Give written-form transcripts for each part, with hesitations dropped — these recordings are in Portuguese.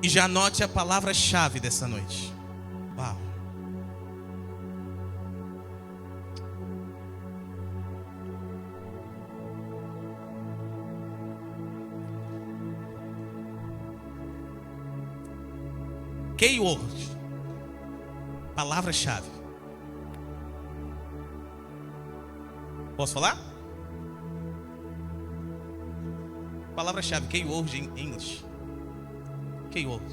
E já anote a palavra-chave dessa noite. Uau. Keyword. Palavra-chave. Posso falar? Palavra-chave, keyword em inglês. Keyword.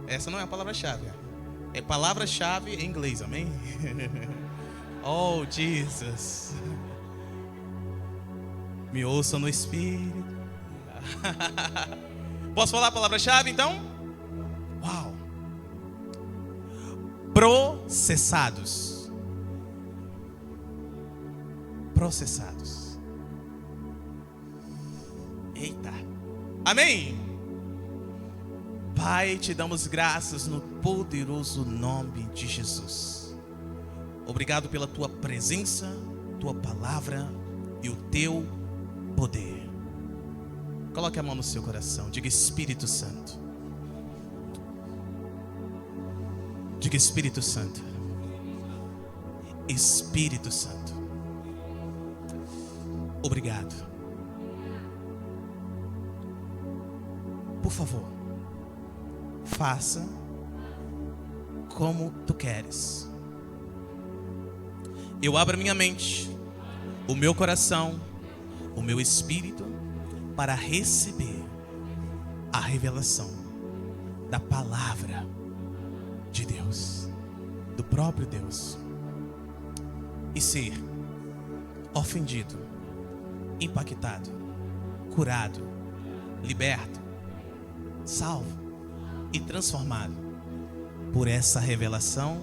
Essa não é a palavra-chave. É palavra-chave em inglês, amém? Oh, Jesus. Me ouça no Espírito. Posso falar a palavra-chave, então? Uau. Processados. Processados. Eita. Amém? Pai, te damos graças no poderoso nome de Jesus. Obrigado pela tua presença, tua palavra e o teu poder. Coloque a mão no seu coração. Diga: Espírito Santo. Diga: Espírito Santo. Espírito Santo. Obrigado. Por favor, faça como tu queres. Eu abro minha mente, o meu coração, o meu espírito para receber a revelação da palavra de Deus, do próprio Deus, e ser ofendido, impactado, curado, liberto, salvo e transformado por essa revelação,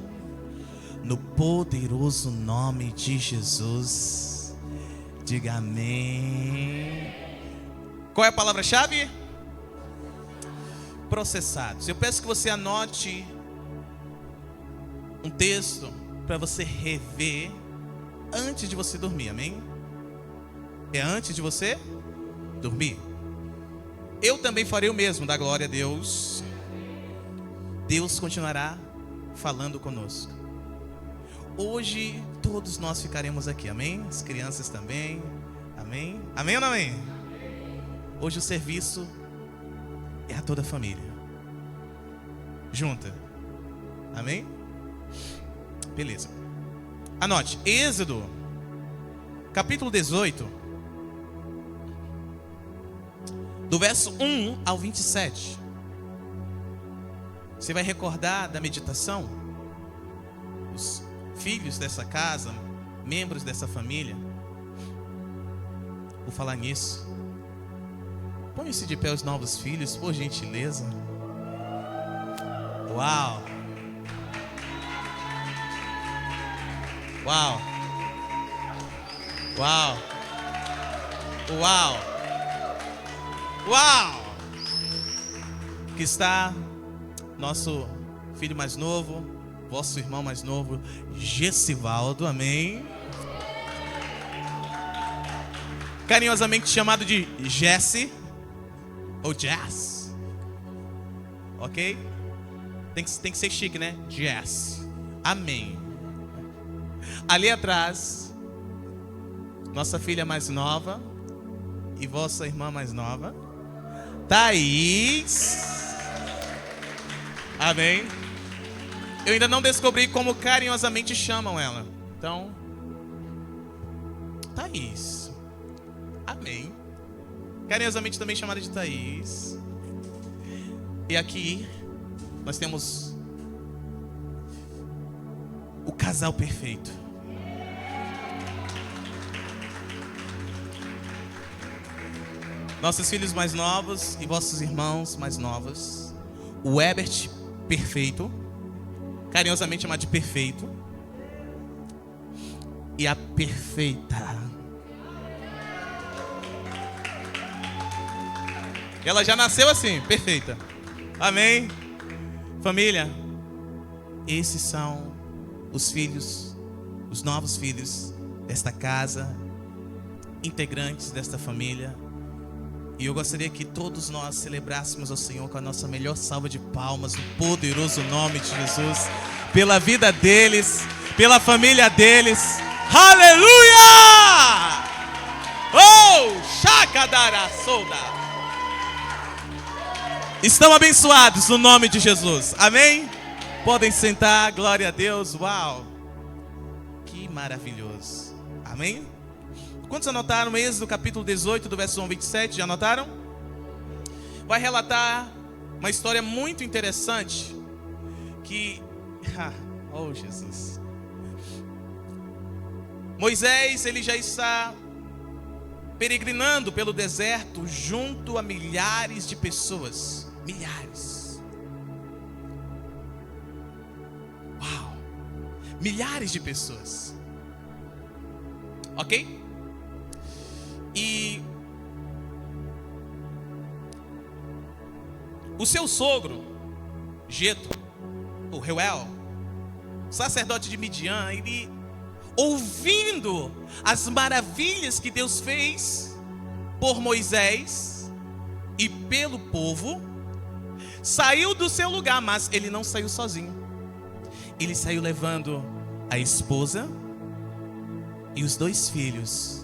no poderoso nome de Jesus. Diga amém. Qual é a palavra-chave? Processados. Eu peço que você anote um texto para você rever antes de você dormir, amém? É antes de você dormir. Eu também farei o mesmo, da glória a Deus. Deus continuará falando conosco. Hoje todos nós ficaremos aqui, amém? As crianças também, amém? Amém ou não amém? Hoje o serviço é a toda a família junta, amém? Beleza. Anote, Êxodo, capítulo 18, do verso 1 ao 27. Você vai recordar da meditação? Os filhos dessa casa, membros dessa família. Vou falar nisso. Põe-se de pé os novos filhos, por gentileza. Uau! Uau! Uau! Uau! Uau! Que está nosso filho mais novo, vosso irmão mais novo, Gessivaldo, amém? Carinhosamente chamado de Jesse ou Jess, ok? Tem que ser chique, né? Jess, amém. Ali atrás, nossa filha mais nova e vossa irmã mais nova, Thaís, amém? Eu ainda não descobri como carinhosamente chamam ela. Então, Thaís, amém? Carinhosamente também chamada de Thaís. E aqui nós temos o casal perfeito. Nossos filhos mais novos e vossos irmãos mais novos. O Ebert perfeito, carinhosamente chamado de perfeito. E a perfeita. Ela já nasceu assim, perfeita. Amém? Família, esses são os filhos, os novos filhos desta casa, integrantes desta família. E eu gostaria que todos nós celebrássemos ao Senhor com a nossa melhor salva de palmas, no poderoso nome de Jesus, pela vida deles, pela família deles. Aleluia! Oh, Shakadara Soda. Estão abençoados no nome de Jesus. Amém? Podem sentar, glória a Deus. Uau! Que maravilhoso. Amém? Quantos anotaram Êxodo capítulo 18, do verso 1 ao 27? Já anotaram? Vai relatar uma história muito interessante que... Oh, Jesus. Moisés, ele já está peregrinando pelo deserto junto a milhares de pessoas. Milhares. Uau! Milhares de pessoas. Ok? E o seu sogro, Jetro, o Reuel, sacerdote de Midian, ele, ouvindo as maravilhas que Deus fez por Moisés e pelo povo, saiu do seu lugar, mas ele não saiu sozinho. Ele saiu levando a esposa e os 2 filhos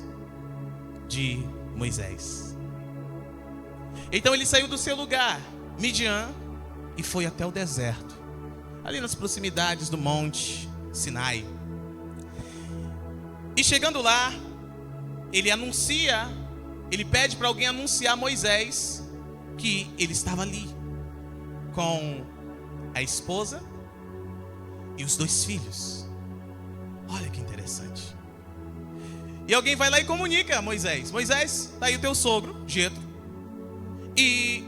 de Moisés. Então ele saiu do seu lugar, Midian, e foi até o deserto, ali nas proximidades do monte Sinai. E chegando lá, ele pede para alguém anunciar a Moisés que ele estava ali com a esposa e os 2 filhos. Olha que interessante. E alguém vai lá e comunica a Moisés: Moisés, está aí o teu sogro, Jetro. E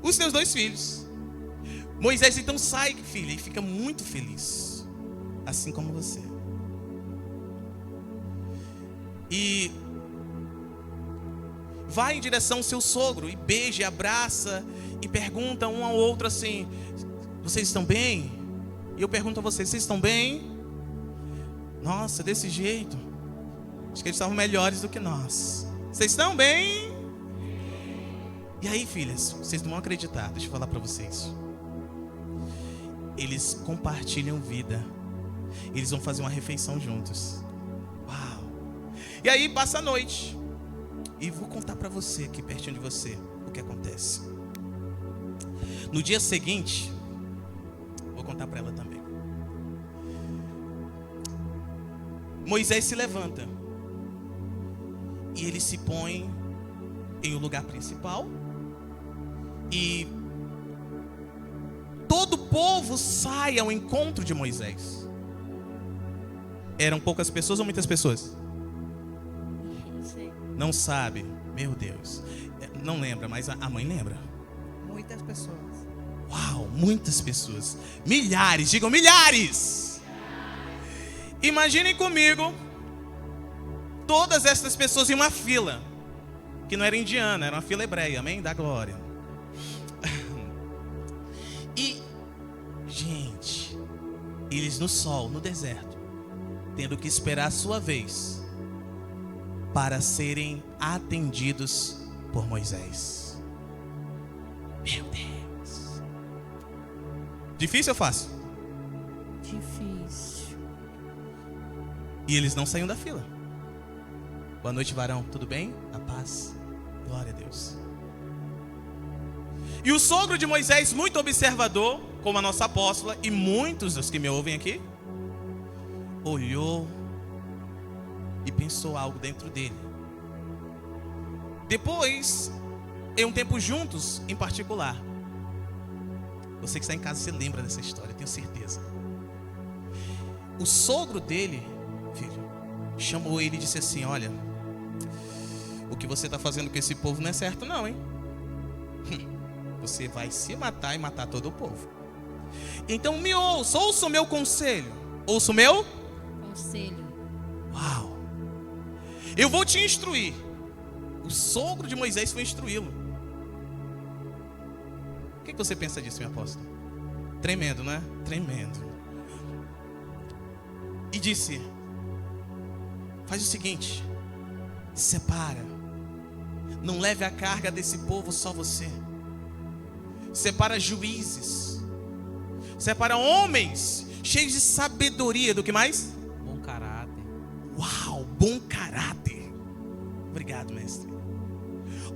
os teus 2 filhos. Moisés então sai, filha, e fica muito feliz, assim como você. E vai em direção ao seu sogro e beija, abraça e pergunta um ao outro assim: vocês estão bem? E eu pergunto a vocês: vocês estão bem? Nossa, desse jeito, acho que eles estavam melhores do que nós. Vocês estão bem? E aí, filhas, vocês não vão acreditar, deixa eu falar para vocês. Eles compartilham vida. Eles vão fazer uma refeição juntos. Uau! E aí passa a noite. E vou contar para você aqui pertinho de você o que acontece. No dia seguinte, vou contar para ela também. Moisés se levanta e ele se põe em um lugar principal e todo o povo sai ao encontro de Moisés. Eram poucas pessoas ou muitas pessoas? Não sabe? Meu Deus. Não lembra, mas a mãe lembra. Muitas pessoas. Uau, muitas pessoas. Milhares, digam milhares. Imaginem comigo todas essas pessoas em uma fila, que não era indiana, era uma fila hebreia, amém? Da glória. E, gente, eles no sol, no deserto, tendo que esperar a sua vez para serem atendidos por Moisés. Meu Deus. Difícil ou fácil? Difícil. E eles não saíam da fila. Boa noite, varão. Tudo bem? A paz. Glória a Deus. E o sogro de Moisés, muito observador, como a nossa apóstola e muitos dos que me ouvem aqui, olhou e pensou algo dentro dele. Depois, em um tempo juntos, em particular, você que está em casa, você lembra dessa história, tenho certeza. O sogro dele, filho, chamou ele e disse assim: olha, o que você está fazendo com esse povo não é certo não, hein? Você vai se matar e matar todo o povo. Então me ouça o meu conselho. Ouça o meu Conselho. Uau! Eu vou te instruir. O sogro de Moisés foi instruí-lo. O que você pensa disso, meu apóstolo? Tremendo, né? Tremendo. E disse: faz o seguinte, Separa. Não leve a carga desse povo só você. Separa juízes. Separa homens cheios de sabedoria. Do que mais? Bom caráter. Uau, bom caráter. Obrigado, mestre.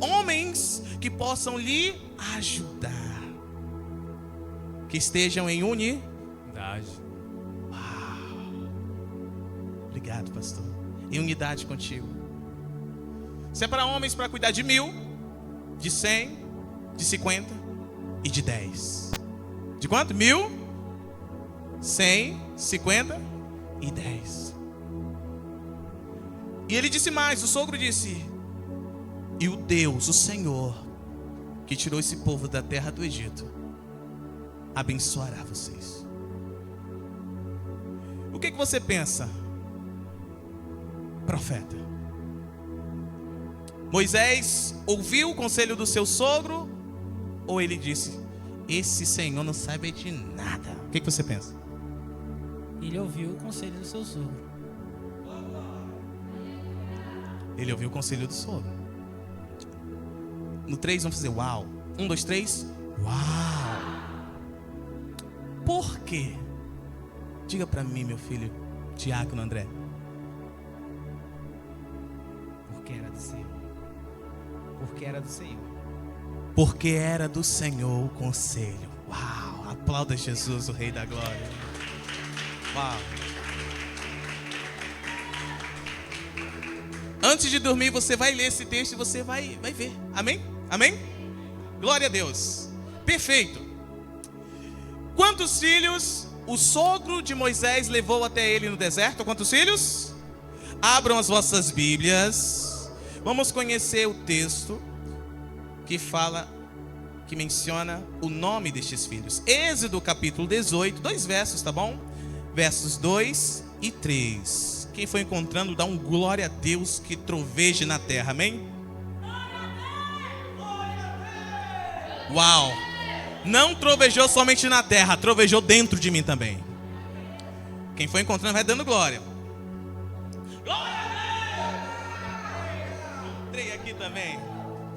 Homens que possam lhe ajudar. Que estejam em Verdade. Obrigado, pastor. Em unidade contigo. Separa homens para cuidar de 1000, de 100, de 50 e de 10. De quanto? 1000, 100, 50 e 10. E ele disse mais, o sogro disse: e o Deus, o Senhor, que tirou esse povo da terra do Egito, abençoará vocês. O que você pensa, profeta? Moisés ouviu o conselho do seu sogro, ou ele disse: esse Senhor não sabe de nada? O que você pensa? Ele ouviu o conselho do seu sogro. Ele ouviu o conselho do sogro. No 3 vamos fazer uau. 1, 2, 3. Uau. Por quê? Diga para mim, meu filho Diácono André. Porque era do Senhor. Porque era do Senhor. Porque era do Senhor o conselho. Uau. Aplauda Jesus, o Rei da Glória. Uau. Antes de dormir, você vai ler esse texto e você vai ver. Amém? Amém? Glória a Deus. Perfeito. Quantos filhos o sogro de Moisés levou até ele no deserto? Quantos filhos? Abram as vossas Bíblias. Vamos conhecer o texto que fala, que menciona o nome destes filhos. Êxodo capítulo 18, 2 versos, tá bom? Versos 2 e 3. Quem for encontrando, dá um glória a Deus que troveje na terra, amém? Uau! Não trovejou somente na terra, trovejou dentro de mim também. Quem for encontrando vai dando glória. Glória a Deus! Entrei aqui também.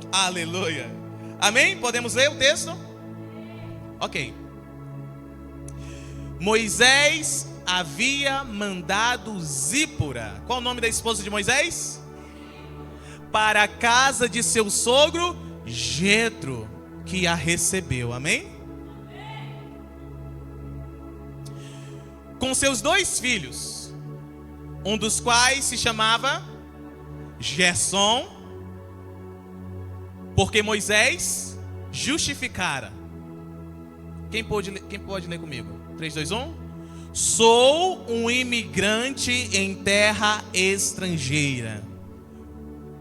Aleluia. Amém? Podemos ler o texto? Ok. Moisés havia mandado Zípora. Qual o nome da esposa de Moisés? Para a casa de seu sogro Jetro, que a recebeu. Amém? Com seus 2 filhos, um dos quais se chamava Gersom, porque Moisés justificara. Quem pode ler comigo? 3, 2, 1. Sou um imigrante em terra estrangeira.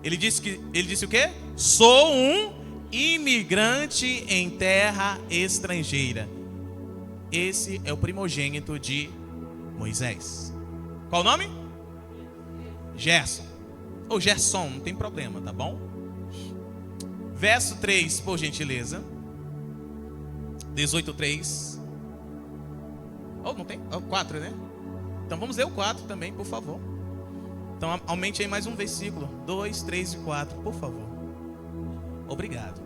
Ele disse o quê? Sou um imigrante em terra estrangeira. Esse é o primogênito de Moisés. Qual o nome? Gerson. Ou Gerson, não tem problema, tá bom? Verso 3, por gentileza. 18:3. Oh, não tem? Oh, 4, né? Então vamos ler o 4 também, por favor. Então aumente aí mais um versículo. 2, 3 e 4, por favor. Obrigado.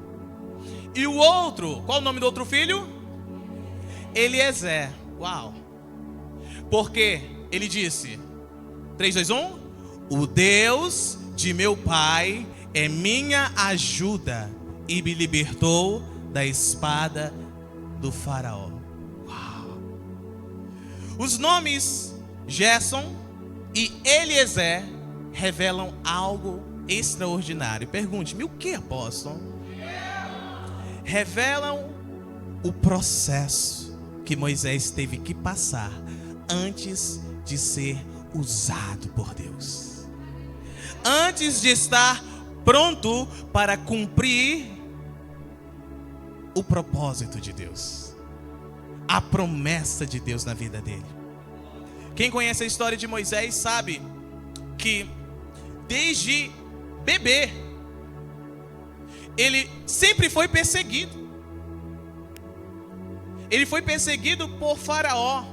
E o outro, qual o nome do outro filho? Eliezer. Uau. Porque ele disse, 3, 2, 1. O Deus de meu pai é minha ajuda e me libertou da espada do faraó. Uau. Os nomes Gerson e Eliezer revelam algo extraordinário. Pergunte-me, o que, apóstolo? Revelam o processo que Moisés teve que passar antes de ser usado por Deus. Antes de estar pronto para cumprir o propósito de Deus, a promessa de Deus na vida dele. Quem conhece a história de Moisés sabe que desde bebê ele sempre foi perseguido. Ele foi perseguido por Faraó.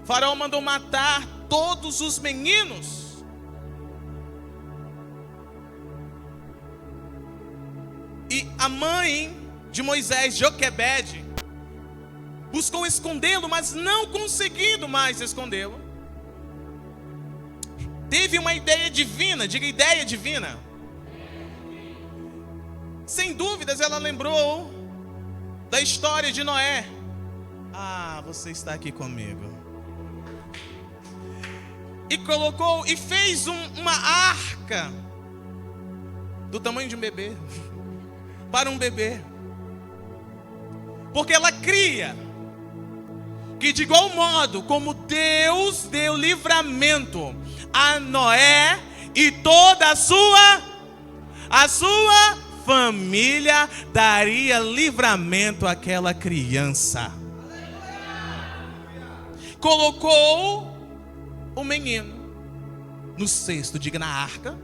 Faraó mandou matar todos os meninos E a mãe de Moisés, Joquebede, buscou escondê-lo, mas não conseguindo mais escondê-lo. Teve uma ideia divina, diga ideia divina. Sem dúvidas ela lembrou da história de Noé. Ah, você está aqui comigo. E colocou e fez uma arca do tamanho de um bebê, para um bebê. Porque ela cria que de igual modo como Deus deu livramento a Noé e toda a sua família, daria livramento àquela criança. Colocou o menino no cesto, diga na arca,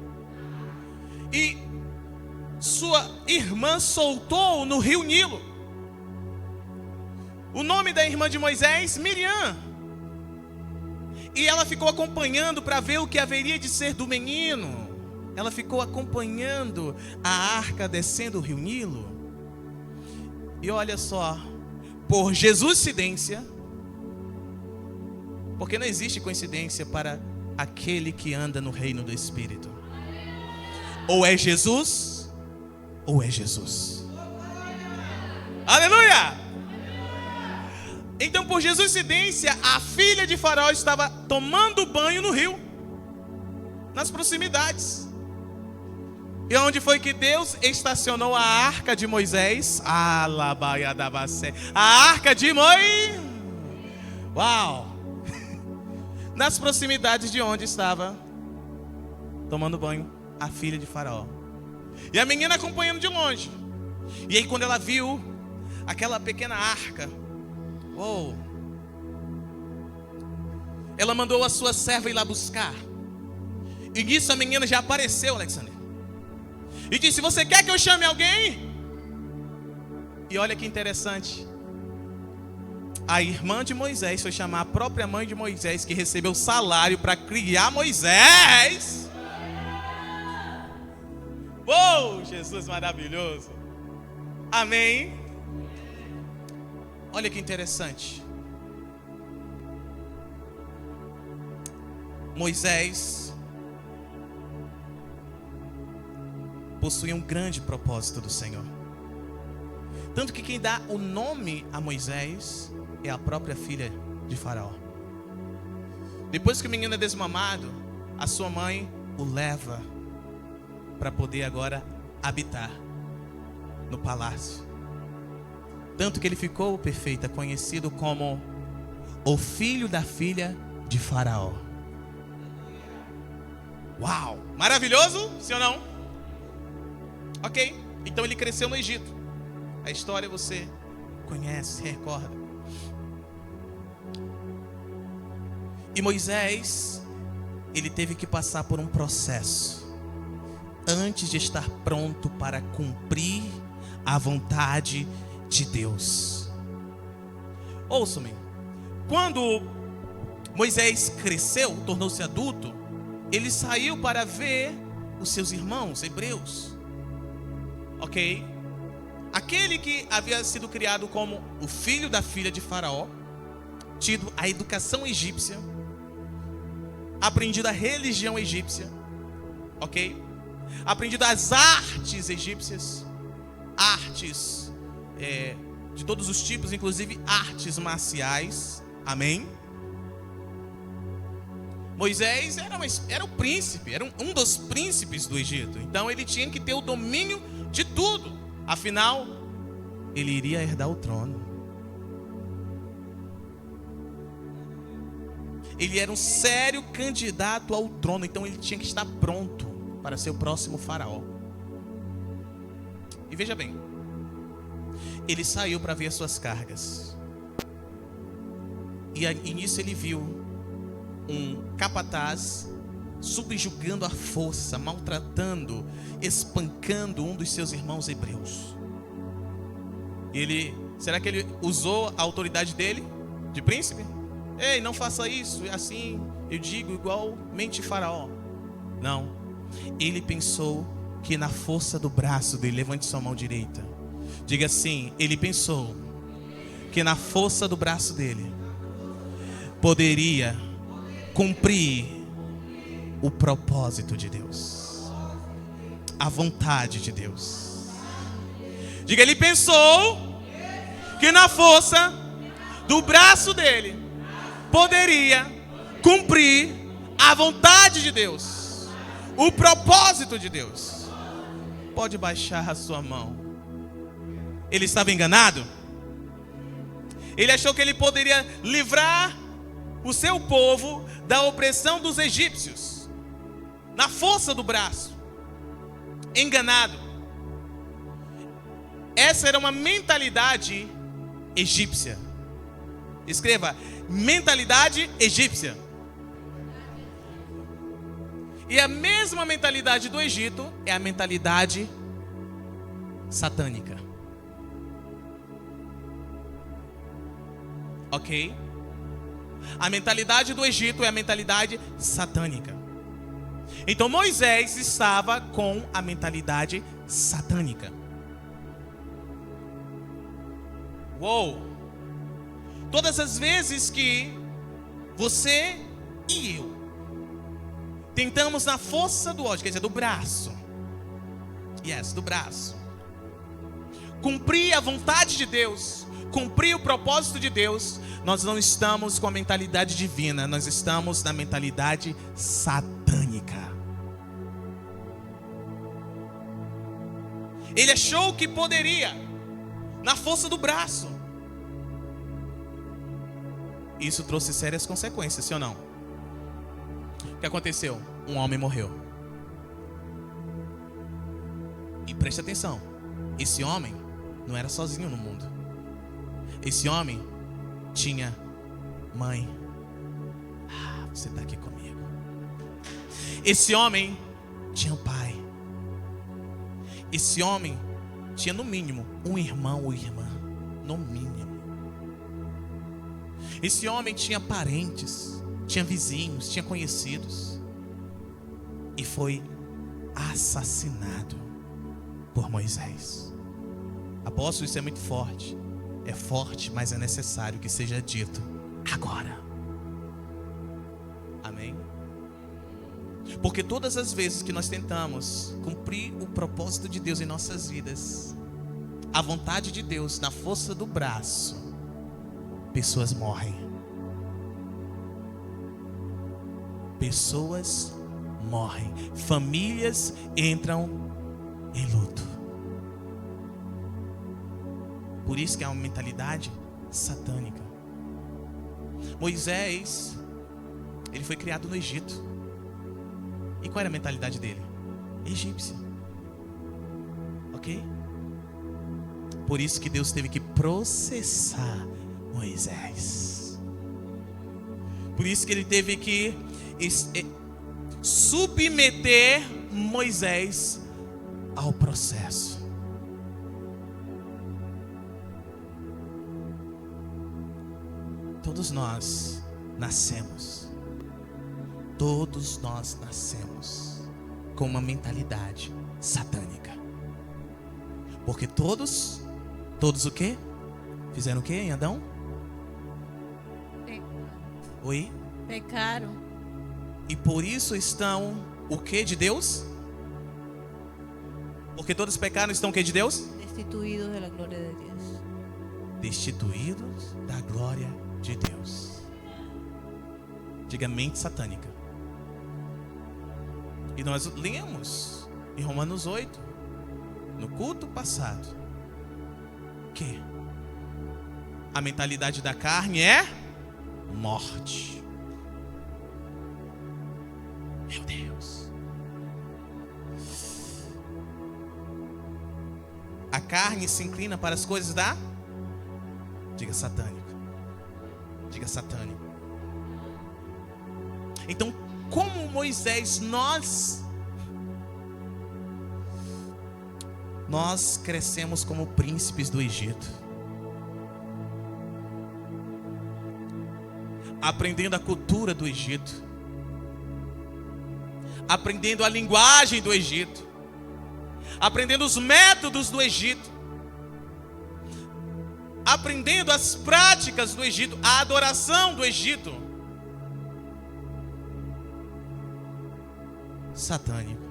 e sua irmã soltou no rio Nilo. O nome da irmã de Moisés, Miriam. E ela ficou acompanhando para ver o que haveria de ser do menino. Ela ficou acompanhando a arca descendo o rio Nilo. E olha só, por Jesuscidência, porque não existe coincidência para aquele que anda no reino do Espírito. Ou é Jesus, ou é Jesus. Aleluia! Então, por Jesuscidência, a filha de Faraó estava tomando banho no rio, nas proximidades. E onde foi que Deus estacionou a arca de Moisés? A arca de Moisés. Uau! Nas proximidades de onde estava tomando banho a filha de Faraó. E a menina acompanhando de longe. E aí quando ela viu aquela pequena arca, uou, ela mandou a sua serva ir lá buscar. E nisso a menina já apareceu, Alexandre, e disse: você quer que eu chame alguém? E olha que interessante, a irmã de Moisés foi chamar a própria mãe de Moisés, que recebeu salário para criar Moisés. Uou, Jesus maravilhoso. Amém. Olha que interessante. Moisés possuía um grande propósito do Senhor. Tanto que quem dá o nome a Moisés é a própria filha de Faraó. Depois que o menino é desmamado, a sua mãe o leva para poder agora habitar no palácio. Tanto que ele ficou, perfeita, conhecido como o filho da filha de Faraó. Uau! Maravilhoso, sim ou não? Ok, então ele cresceu no Egito. A história você conhece, recorda. E Moisés, ele teve que passar por um processo antes de estar pronto para cumprir a vontade de Deus. Ouça-me. Quando Moisés cresceu, tornou-se adulto, ele saiu para ver os seus irmãos hebreus. Ok? Aquele que havia sido criado como o filho da filha de Faraó, tido a educação egípcia, aprendido a religião egípcia, ok? Aprendido as artes egípcias, artes de todos os tipos, inclusive artes marciais, amém? Moisés era o príncipe, era um dos príncipes do Egito, então ele tinha que ter o domínio de tudo, afinal, ele iria herdar o trono. Ele era um sério candidato ao trono, então ele tinha que estar pronto para ser o próximo faraó. E veja bem, ele saiu para ver as suas cargas. E nisso ele viu um capataz subjugando a força, maltratando, espancando um dos seus irmãos hebreus. Será que ele usou a autoridade dele, de príncipe? Ei, não faça isso, assim eu digo igualmente Faraó. Não, ele pensou que na força do braço dele, levante sua mão direita. Diga assim: ele pensou que na força do braço dele poderia cumprir o propósito de Deus, a vontade de Deus. Diga: ele pensou que na força do braço dele poderia cumprir a vontade de Deus, o propósito de Deus. Pode baixar a sua mão. Ele estava enganado? Ele achou que ele poderia livrar o seu povo da opressão dos egípcios, na força do braço. Enganado. Essa era uma mentalidade egípcia. Escreva: mentalidade egípcia. E a mesma mentalidade do Egito é a mentalidade satânica. Ok? A mentalidade do Egito é a mentalidade satânica. Então Moisés estava com a mentalidade satânica. Uou! Todas as vezes que você e eu tentamos na força do ódio, quer dizer, do braço, do braço, cumprir a vontade de Deus, cumprir o propósito de Deus, nós não estamos com a mentalidade divina, nós estamos na mentalidade satânica. Ele achou que poderia, na força do braço. Isso trouxe sérias consequências, sim ou não? O que aconteceu? Um homem morreu. E preste atenção, esse homem não era sozinho no mundo. Esse homem tinha mãe. Você está aqui comigo. Esse homem tinha pai. Esse homem tinha no mínimo um irmão ou irmã. No mínimo. Esse homem tinha parentes, tinha vizinhos, tinha conhecidos. E foi assassinado por Moisés. Apóstolo, isso é muito forte. É forte, mas é necessário que seja dito agora. Amém? Porque todas as vezes que nós tentamos cumprir o propósito de Deus em nossas vidas, a vontade de Deus na força do braço, pessoas morrem. Pessoas morrem. Famílias entram em luto. Por isso que é uma mentalidade satânica. Moisés, ele foi criado no Egito. E qual era a mentalidade dele? Egípcia. Ok? Por isso que Deus teve que processar Moisés. Por isso que ele teve que submeter Moisés ao processo. Todos nós nascemos com uma mentalidade satânica. Porque todos o quê? Fizeram o quê em Adão? Oi? Pecaram. E por isso estão o quê de Deus? Porque todos pecaram, estão o quê de Deus? Destituídos da glória de Deus. Destituídos da glória de Deus. Diga: mente satânica. E nós lemos em Romanos 8, no culto passado, que a mentalidade da carne é morte. Meu Deus. A carne se inclina para as coisas da... Diga satânico. Diga satânico. Então, como Moisés, nós crescemos como príncipes do Egito, aprendendo a cultura do Egito, aprendendo a linguagem do Egito, aprendendo os métodos do Egito, aprendendo as práticas do Egito, a adoração do Egito, satânico.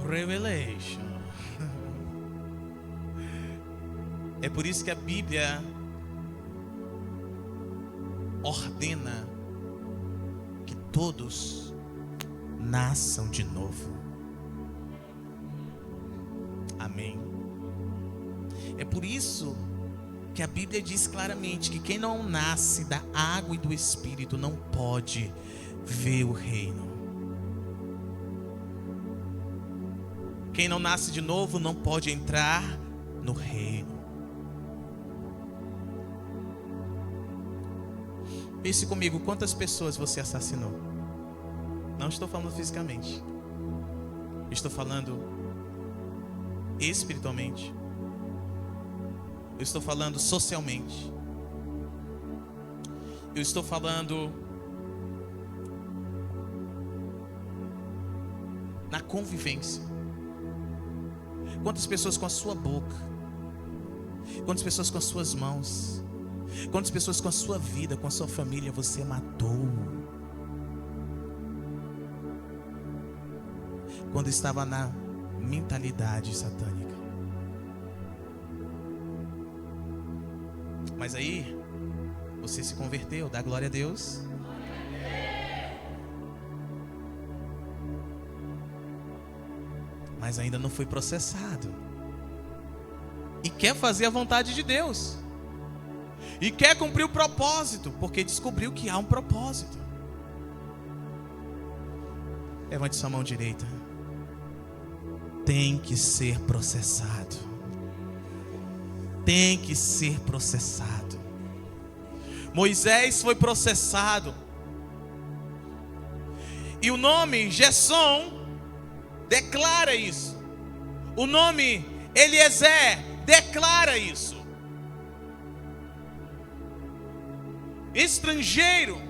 Revelation. É por isso que a Bíblia ordena que todos nasçam de novo. Amém. É por isso que a Bíblia diz claramente que quem não nasce da água e do Espírito não pode ver o reino. Quem não nasce de novo não pode entrar no reino. Pense comigo, quantas pessoas você assassinou? Não estou falando fisicamente. Estou falando espiritualmente. Eu estou falando socialmente. Eu estou falando na convivência. Quantas pessoas com a sua boca? Quantas pessoas com as suas mãos? Quantas pessoas com a sua vida, com a sua família você matou? Quando estava na mentalidade satânica. Mas aí, você se converteu, dá glória a Deus. Mas ainda não foi processado. E quer fazer a vontade de Deus. E quer cumprir o propósito, porque descobriu que há um propósito. Levante sua mão direita. Tem que ser processado. Tem que ser processado. Moisés foi processado. E o nome Gessom declara isso. O nome Eliezer declara isso. Estrangeiro.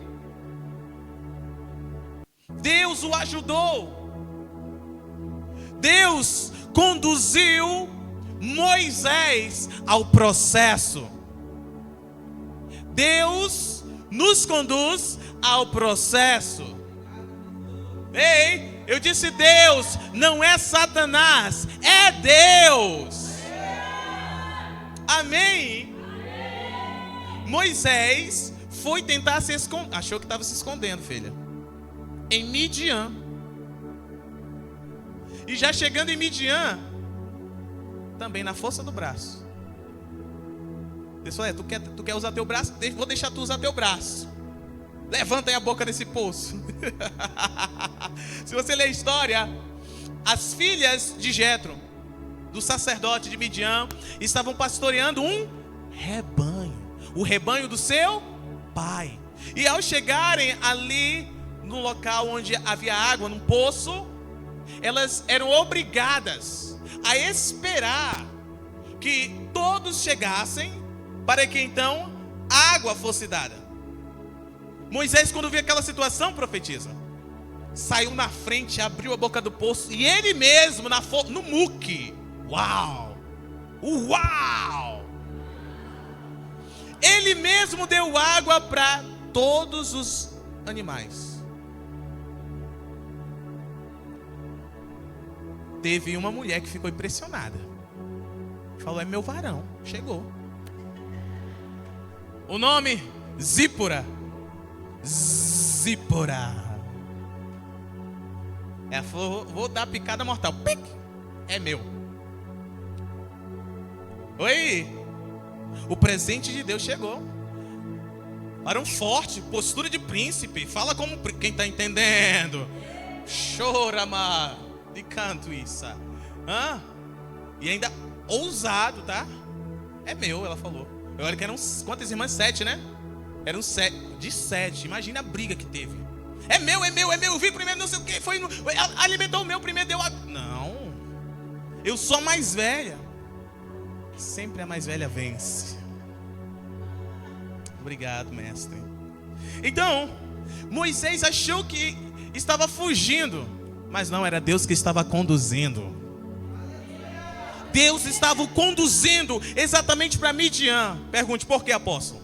Deus o ajudou. Deus conduziu Moisés ao processo. Deus nos conduz ao processo. Ei, eu disse Deus, não é Satanás, é Deus. Amém? Moisés foi tentar se esconder, achou que estava se escondendo, filha, em Midian. E já chegando em Midian, também na força do braço. Deus falou, tu quer usar teu braço? Vou deixar tu usar teu braço. Levanta aí a boca desse poço. Se você ler a história, as filhas de Jetro, do sacerdote de Midian, estavam pastoreando um rebanho. O rebanho do seu pai. E ao chegarem ali no local onde havia água, num poço, elas eram obrigadas a esperar que todos chegassem para que então água fosse dada. Moisés, quando viu aquela situação, profetiza, saiu na frente, abriu a boca do poço e ele mesmo no muque. Uau! Uau! Ele mesmo deu água para todos os animais. Teve uma mulher que ficou impressionada. Falou, é meu varão, chegou. O nome, Zípora. Zípora. Ela falou, vou dar picada mortal. Pic! É meu. Oi! O presente de Deus chegou. Varão forte, postura de príncipe. Fala como quem está entendendo. Chora, mar. De canto isso. E ainda ousado, tá? É meu, ela falou. Olha que eram quantas irmãs? 7, né? Eram 7. De 7. Imagina a briga que teve. É meu, é meu, é meu. Eu vi primeiro, não sei o que. Alimentou o meu primeiro, deu a... Não. Eu sou a mais velha. Sempre a mais velha vence. Obrigado, mestre. Então, Moisés achou que estava fugindo, mas não, era Deus que estava conduzindo. Deus estava o conduzindo exatamente para Midian. Pergunte, por que, apóstolo?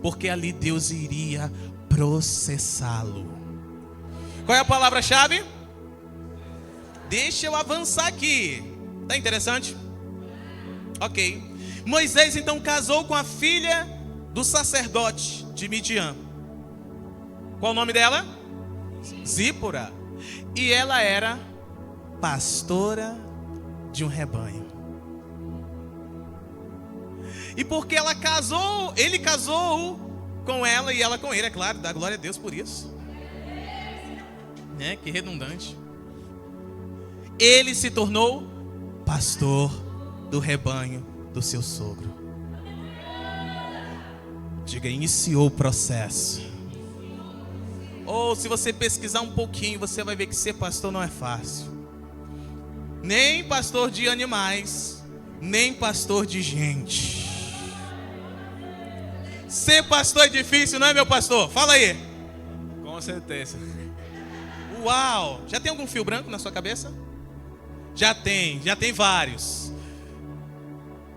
Porque ali Deus iria processá-lo. Qual é a palavra-chave? Deixa eu avançar aqui. Tá interessante? Ok. Moisés então casou com a filha do sacerdote de Midian. Qual o nome dela? Zípora. E ela era pastora de um rebanho. E porque ele casou com ela e ela com ele, é claro, dá glória a Deus por isso. Que redundante. Ele se tornou pastor do rebanho do seu sogro. Diga, iniciou o processo. Ou se você pesquisar um pouquinho, você vai ver que ser pastor não é fácil. Nem pastor de animais, nem pastor de gente. Ser pastor é difícil, não é, meu pastor? Fala aí. Com certeza. Uau! Já tem algum fio branco na sua cabeça? Já tem vários.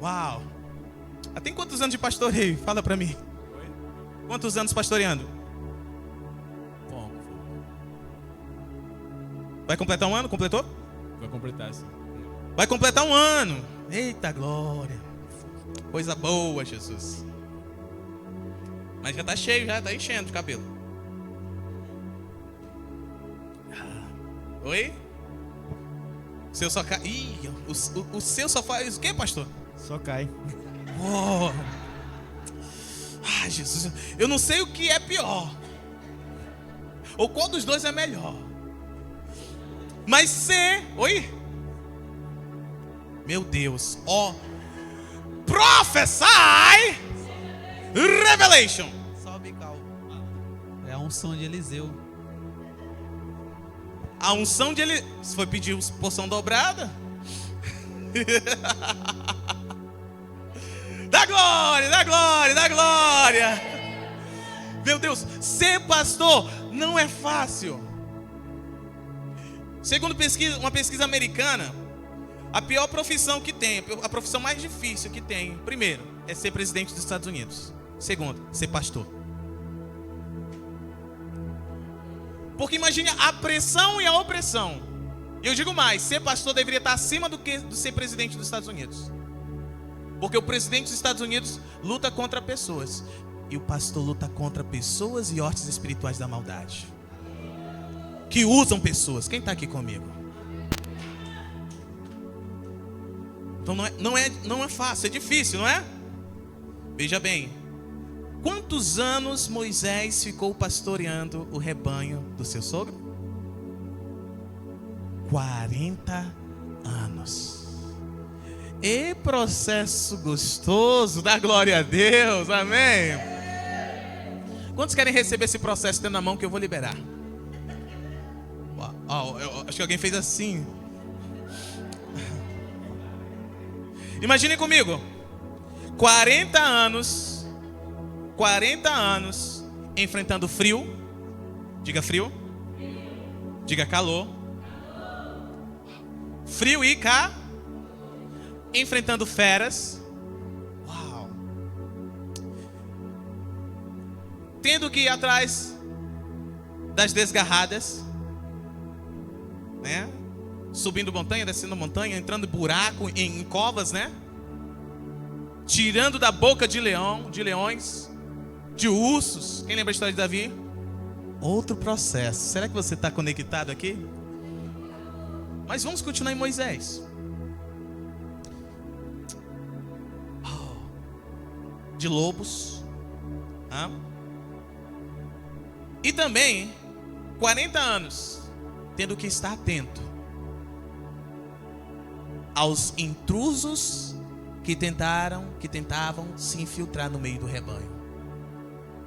Uau! Tem quantos anos de pastoreio? Fala pra mim. Quantos anos pastoreando? Pouco. Vai completar um ano? Completou? Vai completar, sim. Vai completar um ano. Eita glória. Coisa boa, Jesus. Mas já tá cheio, já tá enchendo de cabelo. Oi? O seu só cai. Ih, o seu só faz o quê, pastor? Só cai. Oh. Ai, Jesus. Eu não sei o que é pior. Ou qual dos dois é melhor. Mas ser. Oi? Meu Deus. Ó. Prophesy. Revelation. Sobe, Cal. É a unção de Eliseu. A unção de Eliseu. Você foi pedir porção dobrada? Dá glória, dá glória, dá glória. Meu Deus, ser pastor não é fácil. Segundo uma pesquisa americana, a pior profissão que tem, a profissão mais difícil que tem, primeiro, é ser presidente dos Estados Unidos. Segundo, ser pastor. Porque imagine a pressão e a opressão. E eu digo mais, ser pastor deveria estar acima do que ser presidente dos Estados Unidos. Porque o presidente dos Estados Unidos luta contra pessoas. E o pastor luta contra pessoas e hortes espirituais da maldade. Que usam pessoas. Quem está aqui comigo? Então não é fácil, é difícil, não é? Veja bem. Quantos anos Moisés ficou pastoreando o rebanho do seu sogro? 40 anos. E processo gostoso, dá glória a Deus, amém? Quantos querem receber esse processo tendo na mão que eu vou liberar? Eu acho que alguém fez assim. Imaginem comigo. 40 anos enfrentando frio. Diga frio. Diga calor. Frio e enfrentando feras. Uau. Tendo que ir atrás das desgarradas, né? Subindo montanha, descendo montanha, entrando em buraco, em covas, né? Tirando da boca de leões, de ursos. Quem lembra a história de Davi? Outro processo. Será que você está conectado aqui? Mas vamos continuar em Moisés. De lobos. E também 40 anos tendo que estar atento aos intrusos que tentavam se infiltrar no meio do rebanho.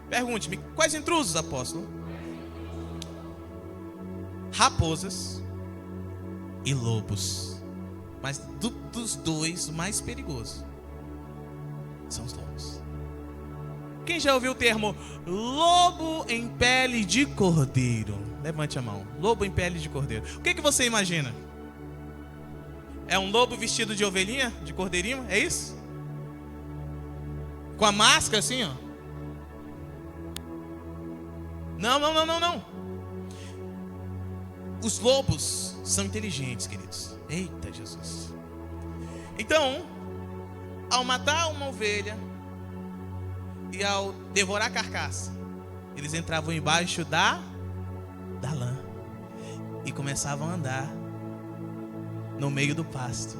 Pergunte-me, quais intrusos, apóstolo? Raposas e lobos. Mas dos dois, o mais perigoso são os lobos. Quem já ouviu o termo lobo em pele de cordeiro? Levante a mão. Lobo em pele de cordeiro. O que você imagina? É um lobo vestido de ovelhinha? De cordeirinho? É isso? Com a máscara assim, ó. Não. Os lobos são inteligentes, queridos. Eita, Jesus. Então, ao matar uma ovelha e ao devorar a carcaça, eles entravam embaixo da lã e começavam a andar no meio do pasto,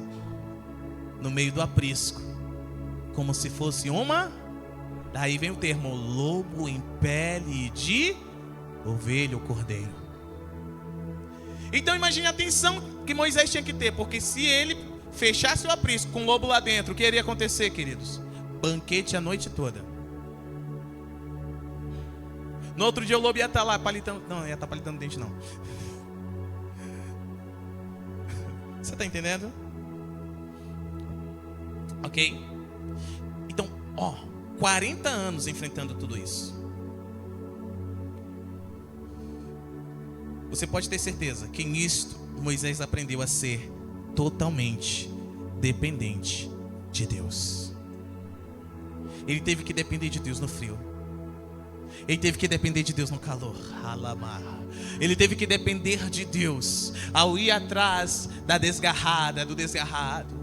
no meio do aprisco, como se fosse uma. Daí vem o termo lobo em pele de ovelha ou cordeiro. Então imagine a atenção que Moisés tinha que ter, porque se ele fechasse o aprisco com o lobo lá dentro, o que iria acontecer, queridos? Banquete a noite toda. No outro dia o lobo ia estar lá palitando. Não, ia estar palitando dente não. Você está entendendo? Ok? Então, 40 anos enfrentando tudo isso. Você pode ter certeza que nisto Moisés aprendeu a ser totalmente dependente de Deus. Ele teve que depender de Deus no frio. Ele teve que depender de Deus no calor. Ele teve que depender de Deus ao ir atrás da desgarrada, do desgarrado.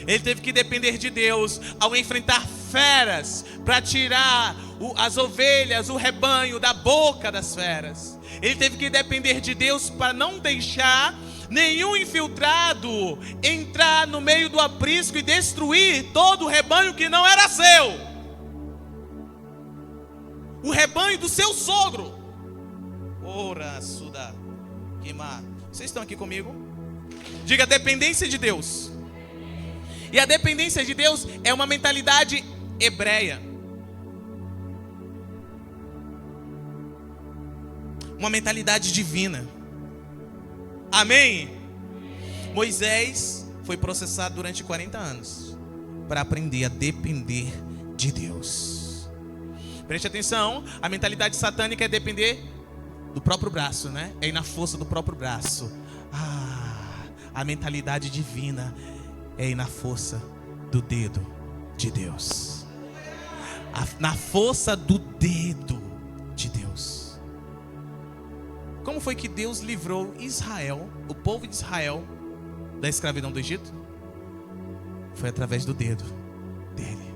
Ele teve que depender de Deus ao enfrentar feras para tirar as ovelhas, o rebanho da boca das feras. Ele teve que depender de Deus para não deixar nenhum infiltrado entrar no meio do aprisco e destruir todo o rebanho que não era seu. O rebanho do seu sogro. Ora, suda, queimar. Vocês estão aqui comigo? Diga dependência de Deus. E a dependência de Deus é uma mentalidade hebreia. Uma mentalidade divina. Amém? Moisés foi processado durante 40 anos para aprender a depender de Deus. Preste atenção, a mentalidade satânica é depender do próprio braço, né? É ir na força do próprio braço. A mentalidade divina é ir na força do dedo de Deus. Na força do dedo de Deus. Como foi que Deus livrou Israel, o povo de Israel, da escravidão do Egito? Foi através do dedo dele.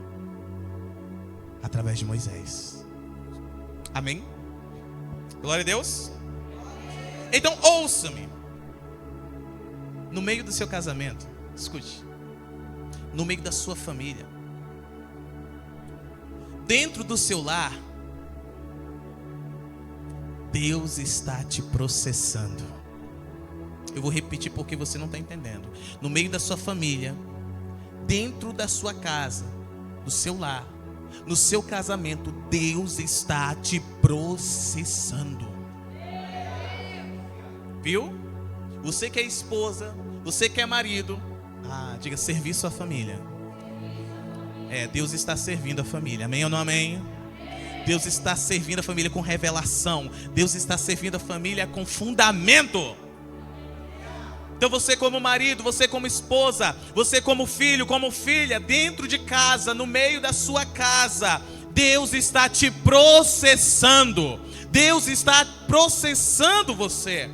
Através de Moisés. Amém? Glória a Deus. Então ouça-me. No meio do seu casamento, escute. No meio da sua família, dentro do seu lar, Deus está te processando. Eu vou repetir porque você não está entendendo. No meio da sua família, dentro da sua casa, do seu lar, no seu casamento, Deus está te processando. Viu? Você que é esposa, você que é marido, diga servir sua família. Deus está servindo a família. Amém ou não amém? Deus está servindo a família com revelação. Deus está servindo a família com fundamento. Então você como marido, você como esposa, você como filho, como filha, dentro de casa, no meio da sua casa, Deus está te processando. Deus está processando você.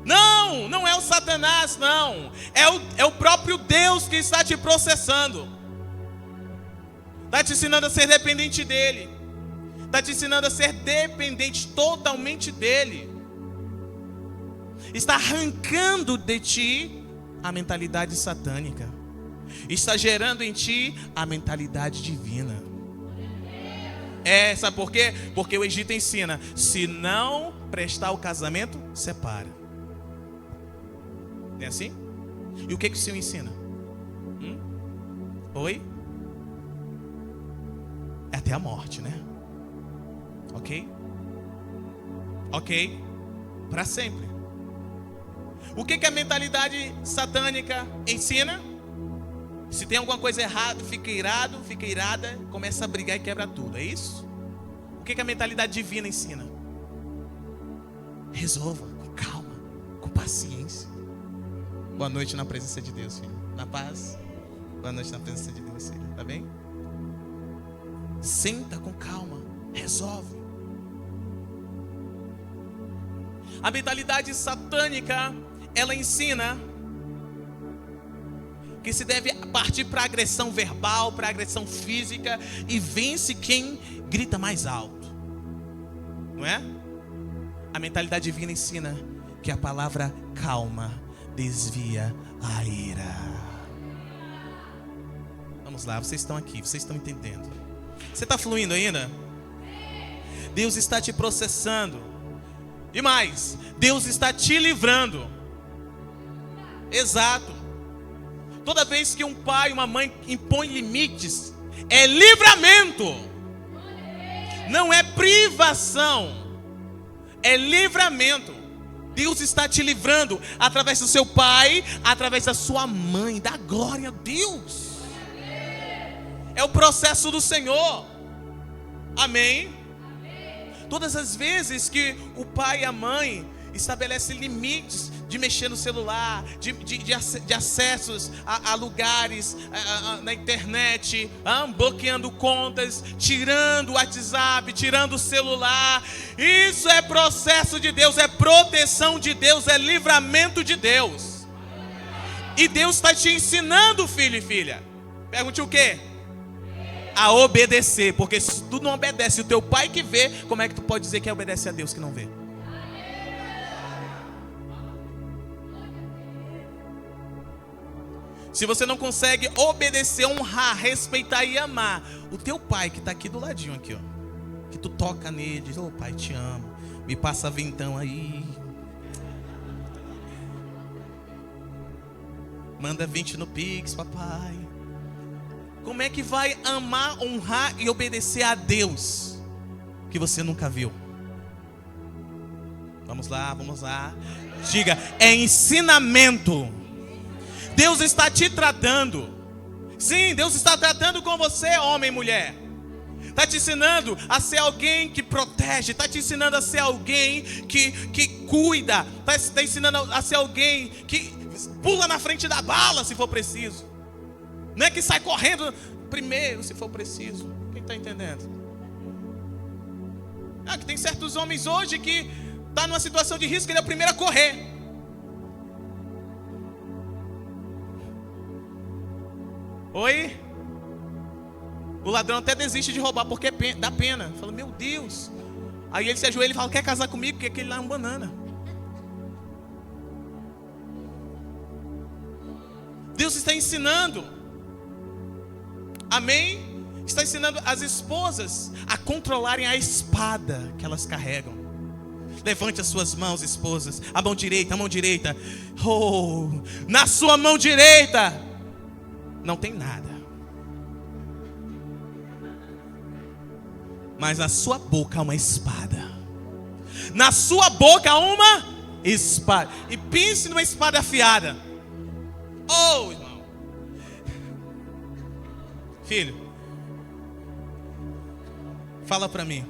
Não é o Satanás, não. É o próprio Deus que está te processando. Está te ensinando a ser dependente dele. Está te ensinando a ser dependente totalmente dele. Está arrancando de ti a mentalidade satânica. Está gerando em ti a mentalidade divina. Sabe por quê? Porque o Egito ensina: se não prestar o casamento, separa. Não é assim? E o que o Senhor ensina? Oi? É até a morte, né? Ok? Ok? Para sempre. O que a mentalidade satânica ensina? Se tem alguma coisa errada, fica irado, fica irada, começa a brigar e quebra tudo. É isso? O que a mentalidade divina ensina? Resolva com calma, com paciência. Boa noite na presença de Deus, filho. Na paz. Boa noite na presença de Deus, filho. Tá bem? Senta com calma, resolve. A mentalidade satânica, ela ensina que se deve partir para agressão verbal, para agressão física, e vence quem grita mais alto. Não é? A mentalidade divina ensina que a palavra calma desvia a ira. Vamos lá, vocês estão aqui, vocês estão entendendo. Você está fluindo ainda? Deus está te processando. E mais, Deus está te livrando. Exato. Toda vez que um pai e uma mãe impõem limites, é livramento. Não é privação, é livramento. Deus está te livrando através do seu pai, através da sua mãe. Dá glória a Deus. É o processo do Senhor. Amém? Todas as vezes que o pai e a mãe estabelecem limites de mexer no celular, de acessos a lugares na internet, bloqueando contas, tirando o WhatsApp, tirando o celular. Isso é processo de Deus, é proteção de Deus, é livramento de Deus. E Deus está te ensinando, filho e filha. Pergunte o quê? A obedecer, porque se tu não obedece o teu pai que vê, como é que tu pode dizer que obedece a Deus que não vê? Se você não consegue obedecer, honrar, respeitar e amar o teu pai que está aqui do ladinho aqui, ó, que tu toca nele, diz: ô pai, te amo, me passa vintão aí, manda 20 no Pix, papai. Como é que vai amar, honrar e obedecer a Deus que você nunca viu? Vamos lá, vamos lá. Diga: é ensinamento. Deus está te tratando. Sim, Deus está tratando com você, homem e mulher. Está te ensinando a ser alguém que protege. Está te ensinando a ser alguém que cuida. Está ensinando a ser alguém que pula na frente da bala se for preciso. Não é que sai correndo primeiro se for preciso. Quem está entendendo? Que tem certos homens hoje que está numa situação de risco, ele é o primeiro a correr. Oi? O ladrão até desiste de roubar porque dá pena. Fala: meu Deus. Aí ele se ajoelha e fala: quer casar comigo? Porque aquele lá é um banana. Deus está ensinando. Amém? Está ensinando as esposas a controlarem a espada que elas carregam. Levante as suas mãos, esposas. A mão direita, a mão direita. Oh, na sua mão direita não tem nada, mas na sua boca há uma espada. Na sua boca há uma espada. E pense numa espada afiada. Oh, irmão. Filho, fala pra mim.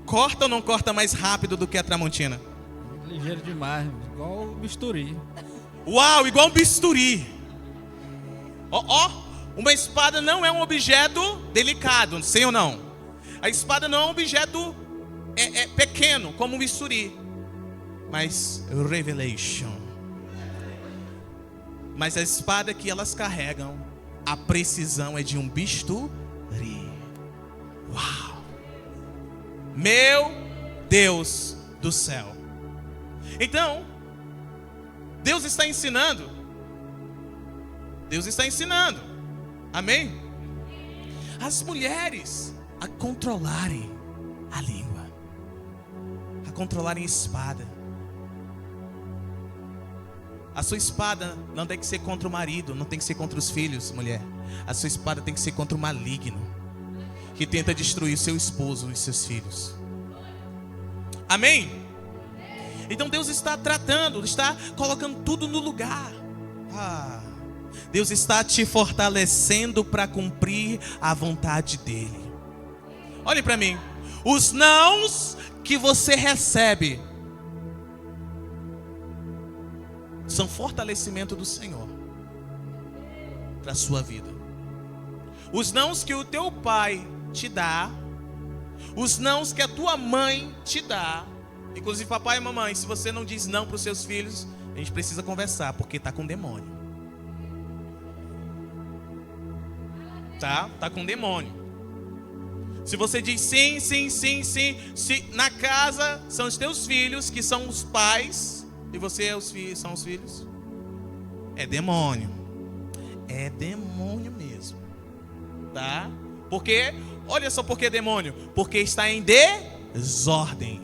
Corta ou não corta mais rápido do que a Tramontina? Ligeiro demais, igual o bisturi. Uau, igual um bisturi. Uma espada não é um objeto delicado, sim ou não? A espada não é um objeto pequeno, como um bisturi. Mas revelation. Mas a espada que elas carregam, a precisão é de um bisturi. Uau! Meu Deus do céu. Então, Deus está ensinando. Deus está ensinando. Amém? As mulheres a controlarem a língua, a controlarem a espada. A sua espada não tem que ser contra o marido, não tem que ser contra os filhos, mulher. A sua espada tem que ser contra o maligno que tenta destruir seu esposo e seus filhos. Amém? Então Deus está tratando, está colocando tudo no lugar. Deus está te fortalecendo para cumprir a vontade dele. Olhe para mim. Os nãos que você recebe são fortalecimento do Senhor para a sua vida. Os nãos que o teu pai te dá, os nãos que a tua mãe te dá, inclusive papai e mamãe, se você não diz não para os seus filhos, a gente precisa conversar, porque está com demônio. Tá com demônio. Se você diz sim, se na casa são os teus filhos que são os pais e você são os filhos, é demônio. É demônio mesmo. Tá? Porque, olha só por que demônio. Porque está em desordem.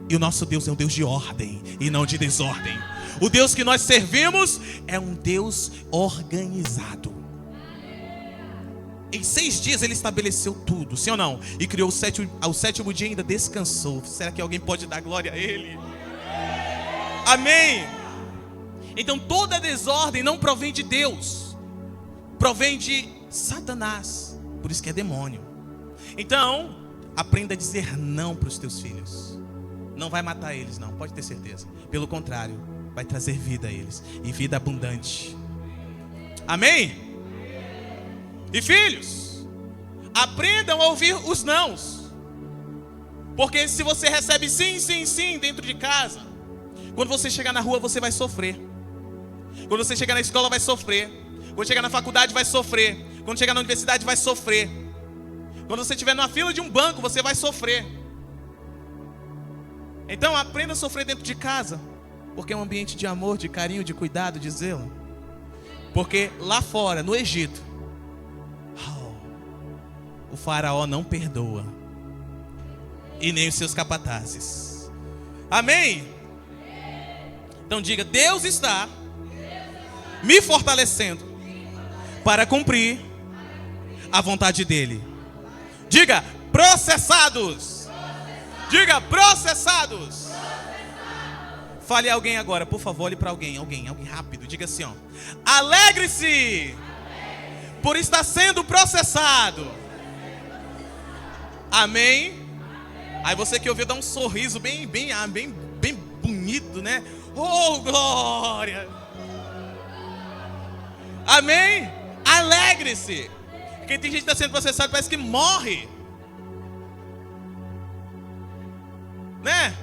E o nosso Deus é um Deus de ordem e não de desordem. O Deus que nós servimos é um Deus organizado. Em 6 dias ele estabeleceu tudo, sim ou não? E criou ao sétimo dia e ainda descansou. Será que alguém pode dar glória a ele? Amém. Então toda desordem não provém de Deus, provém de Satanás. Por isso que é demônio. Então aprenda a dizer não para os teus filhos. Não vai matar eles, não, pode ter certeza. Pelo contrário, vai trazer vida a eles, e vida abundante. Amém? E filhos, aprendam a ouvir os nãos. Porque se você recebe sim dentro de casa, quando você chegar na rua você vai sofrer. Quando você chegar na escola vai sofrer. Quando chegar na faculdade vai sofrer. Quando chegar na universidade vai sofrer. Quando você estiver na fila de um banco você vai sofrer. Então aprenda a sofrer dentro de casa, porque é um ambiente de amor, de carinho, de cuidado, de zelo. Porque lá fora, no Egito, o faraó não perdoa, e nem os seus capatazes. Amém? Então diga: Deus está me fortalecendo para cumprir a vontade dele. Diga: processados. Diga: processados. Fale a alguém agora, por favor, olhe para alguém rápido. Diga assim, ó: alegre-se por estar sendo processado. Amém? Aí você que ouviu, dá um sorriso bem bonito, né? Oh, glória! Amém? Alegre-se. Porque tem gente que está sendo processado, parece que morre, né?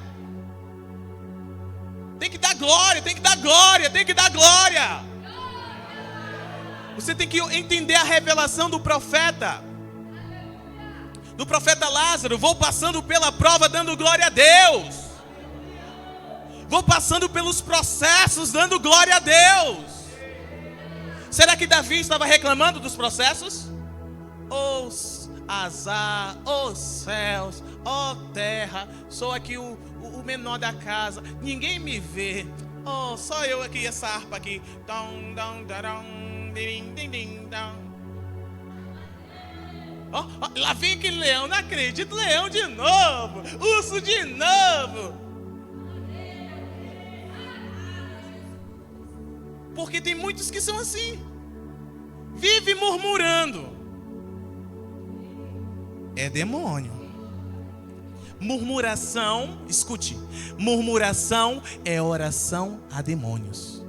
Tem que dar glória, tem que dar glória, tem que dar glória. Você tem que entender a revelação do profeta Lázaro. Vou passando pela prova dando glória a Deus. Vou passando pelos processos dando glória a Deus. Será que Davi estava reclamando dos processos? Os azar, os céus, ó terra, sou aqui o menor da casa, ninguém me vê. Oh, só eu aqui, essa harpa aqui. Lá vem aquele leão, não acredito, leão de novo, urso de novo. Porque tem muitos que são assim, vive murmurando. É demônio. Murmuração, escute, murmuração é oração a demônios.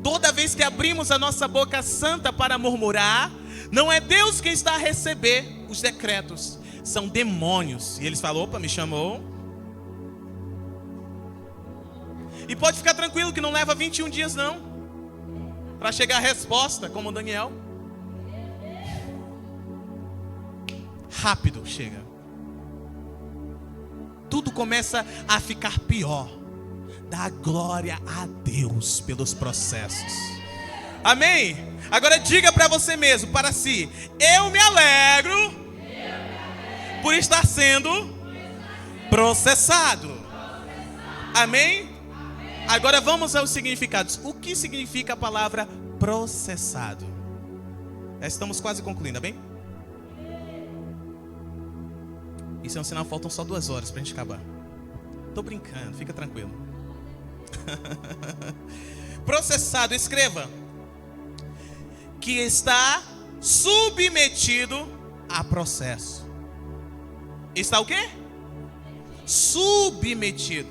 Toda vez que abrimos a nossa boca santa para murmurar, não é Deus quem está a receber os decretos, são demônios. E eles falam: opa, me chamou. E pode ficar tranquilo que não leva 21 dias não, para chegar a resposta, como Daniel. Rápido chega. Tudo começa a ficar pior. Dá glória a Deus pelos processos. Amém? Agora diga para você mesmo, para si: eu me alegro por estar sendo processado. Amém? Agora vamos aos significados. O que significa a palavra processado? Já estamos quase concluindo, amém? Isso é um sinal, faltam só 2 horas para a gente acabar. Tô brincando, fica tranquilo. processado, escreva, que está submetido a processo. Está o quê? Submetido.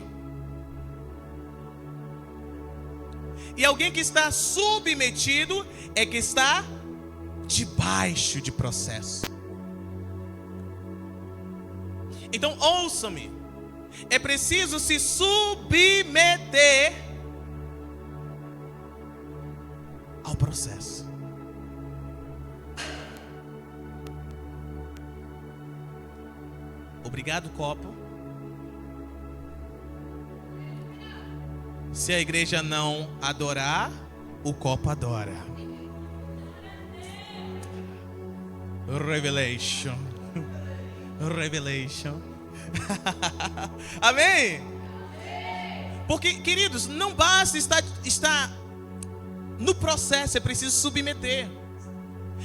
E alguém que está submetido é que está debaixo de processo. Então ouça-me, é preciso se submeter ao processo. Obrigado, copo. Se a igreja não adorar, o copo adora. Revelation. Revelation. Amém? Porque, queridos, não basta estar no processo, é preciso submeter.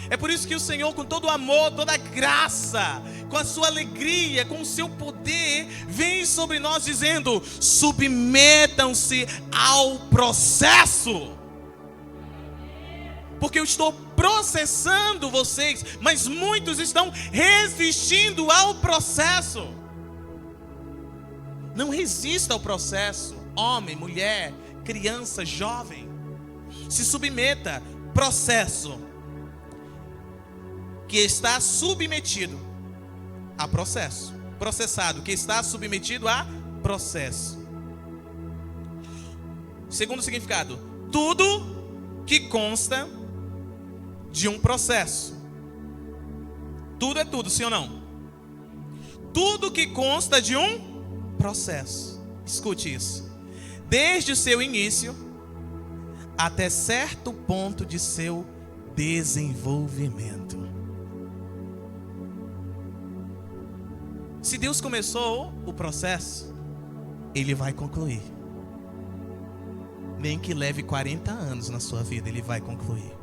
É por isso que o Senhor, com todo o amor, toda a graça, com a sua alegria, com o seu poder, vem sobre nós dizendo: submetam-se ao processo. Porque eu estou processando vocês, mas muitos estão resistindo ao processo. Não resista ao processo, homem, mulher, criança, jovem. Se submeta, processo, que está submetido a processo. Processado, que está submetido a processo. Segundo significado, tudo que consta de um processo. Tudo é tudo, sim ou não? Tudo que consta de um processo. Escute isso. Desde o seu início até certo ponto de seu desenvolvimento. Se Deus começou o processo, Ele vai concluir. Nem que leve 40 anos na sua vida, Ele vai concluir.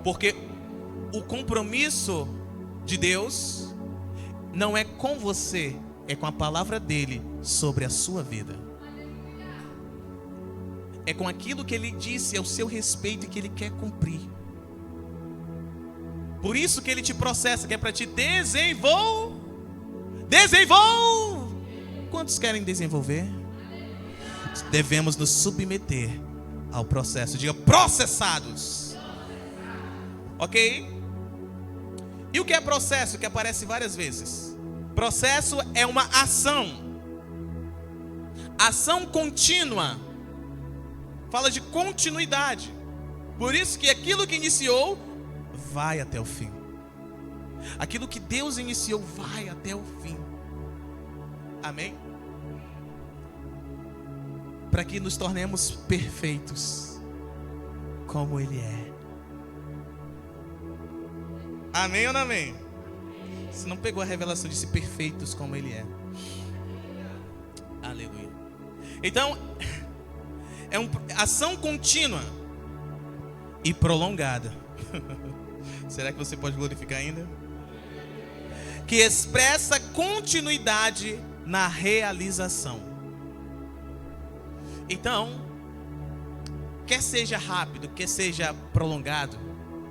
Porque o compromisso de Deus não é com você, é com a palavra dele sobre a sua vida. É com aquilo que ele disse ao seu respeito e que ele quer cumprir. Por isso que ele te processa, que é para te desenvolver. Quantos querem desenvolver? Devemos nos submeter ao processo. Diga: processados. Ok? E o que é processo? Que aparece várias vezes. Processo é uma ação. Ação contínua. Fala de continuidade. Por isso que aquilo que iniciou vai até o fim. Aquilo que Deus iniciou vai até o fim. Amém? Para que nos tornemos perfeitos como Ele é. Amém ou não amém? Você não pegou a revelação de ser perfeitos como Ele é. Aleluia. Então, é uma ação contínua e prolongada. Será que você pode glorificar ainda? Que expressa continuidade na realização. Então, quer seja rápido, quer seja prolongado,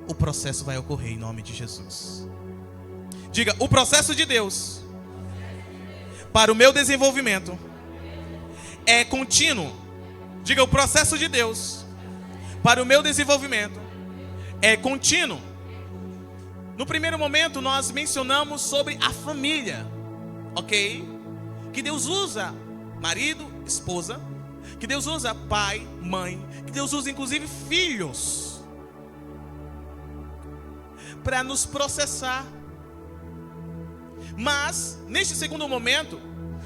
o processo vai ocorrer em nome de Jesus. Diga: o processo de Deus para o meu desenvolvimento é contínuo. Diga: o processo de Deus para o meu desenvolvimento é contínuo. No primeiro momento nós mencionamos sobre a família, ok? Que Deus usa marido, esposa, que Deus usa pai, mãe, que Deus usa inclusive filhos para nos processar. Mas neste segundo momento,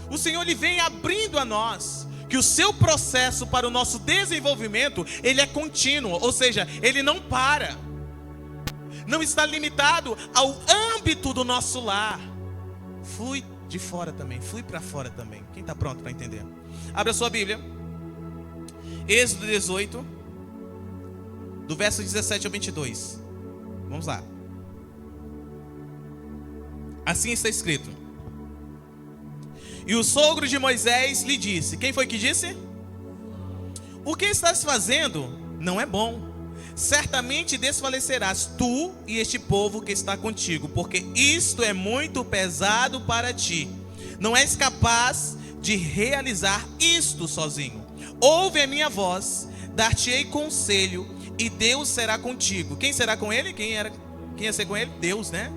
o Senhor ele vem abrindo a nós que o seu processo para o nosso desenvolvimento, ele é contínuo, ou seja, ele não para. Não está limitado ao âmbito do nosso lar. Flui de fora também, flui para fora também. Quem está pronto para entender? Abra sua Bíblia. Êxodo 18, do verso 17 ao 22. Vamos lá. Assim está escrito: E o sogro de Moisés lhe disse. Quem foi que disse? O que estás fazendo não é bom. Certamente desfalecerás tu e este povo que está contigo, porque isto é muito pesado para ti. Não és capaz de realizar isto sozinho. Ouve a minha voz, dar-te-ei conselho, e Deus será contigo. Quem será com ele? Quem ia ser com ele? Deus, né?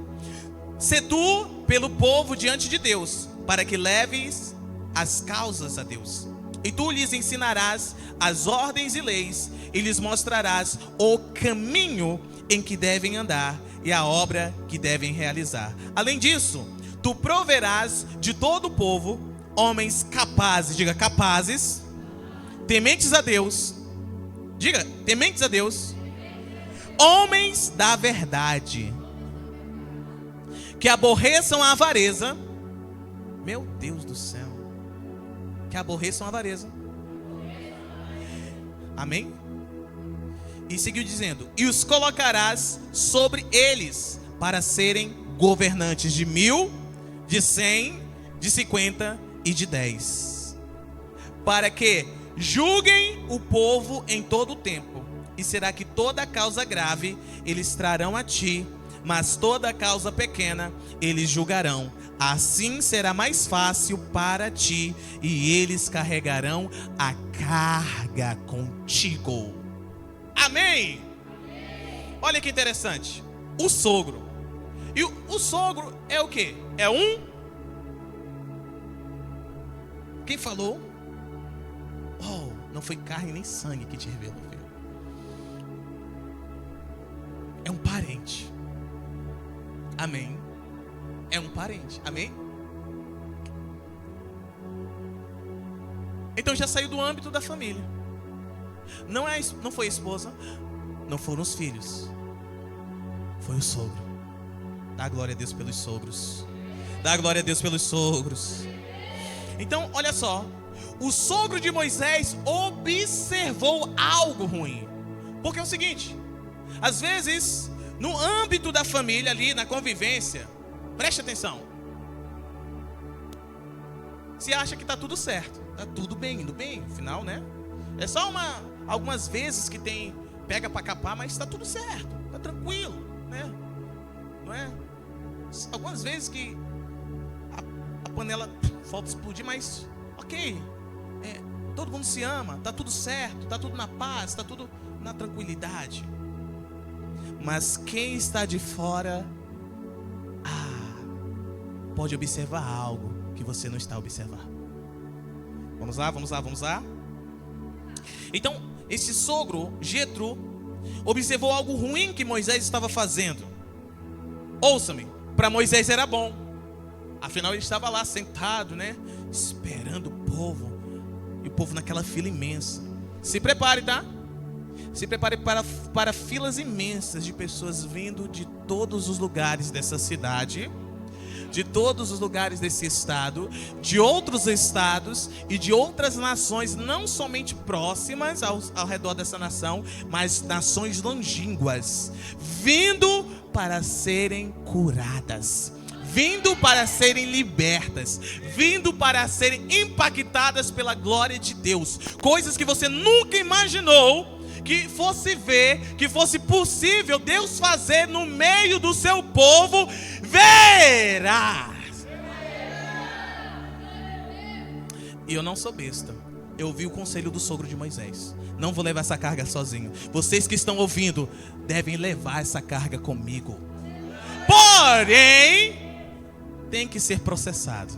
Sê tu pelo povo diante de Deus, para que leves as causas a Deus. E tu lhes ensinarás as ordens e leis, e lhes mostrarás o caminho em que devem andar e a obra que devem realizar. Além disso, tu proverás de todo o povo homens capazes, diga capazes, tementes a Deus, diga tementes a Deus, homens da verdade, que aborreçam a avareza. Meu Deus do céu, que aborreçam a avareza. Amém? E seguiu dizendo: e os colocarás sobre eles para serem governantes de 1000, de 100, de 50 e de 10, para que julguem o povo em todo o tempo. E será que toda causa grave eles trarão a ti, mas toda causa pequena eles julgarão. Assim será mais fácil para ti, e eles carregarão a carga contigo. Amém? Olha que interessante. O sogro. E o sogro é o quê? É um... Quem falou? Oh, não foi carne nem sangue que te revelou, filho. É um parente. Amém? É um parente. Amém? Então já saiu do âmbito da família. Não foi a esposa, não foram os filhos, foi o sogro. Dá glória a Deus pelos sogros. Dá glória a Deus pelos sogros. Então, olha só. O sogro de Moisés observou algo ruim. Porque é o seguinte: às vezes, no âmbito da família ali, na convivência, preste atenção, se acha que está tudo certo, está tudo bem, indo bem, afinal, né? É só algumas vezes que pega para capar, mas está tudo certo, está tranquilo, né? Não é? Algumas vezes que a panela falta explodir, mas ok, todo mundo se ama, está tudo certo, está tudo na paz, está tudo na tranquilidade. Mas quem está de fora, pode observar algo que você não está observando. Vamos lá. Então, esse sogro, Jetro, observou algo ruim que Moisés estava fazendo. Ouça-me, para Moisés era bom. Afinal, ele estava lá sentado, né? Esperando o povo. E o povo naquela fila imensa. Se prepare, tá? Se prepare para filas imensas de pessoas vindo de todos os lugares dessa cidade, de todos os lugares desse estado, de outros estados e de outras nações, não somente próximas ao redor dessa nação, mas nações longínquas, vindo para serem curadas, vindo para serem libertas, vindo para serem impactadas pela glória de Deus. Coisas que você nunca imaginou que fosse ver, que fosse possível Deus fazer no meio do seu povo, verá. E eu não sou besta. Eu ouvi o conselho do sogro de Moisés. Não vou levar essa carga sozinho. Vocês que estão ouvindo devem levar essa carga comigo. Porém, tem que ser processado.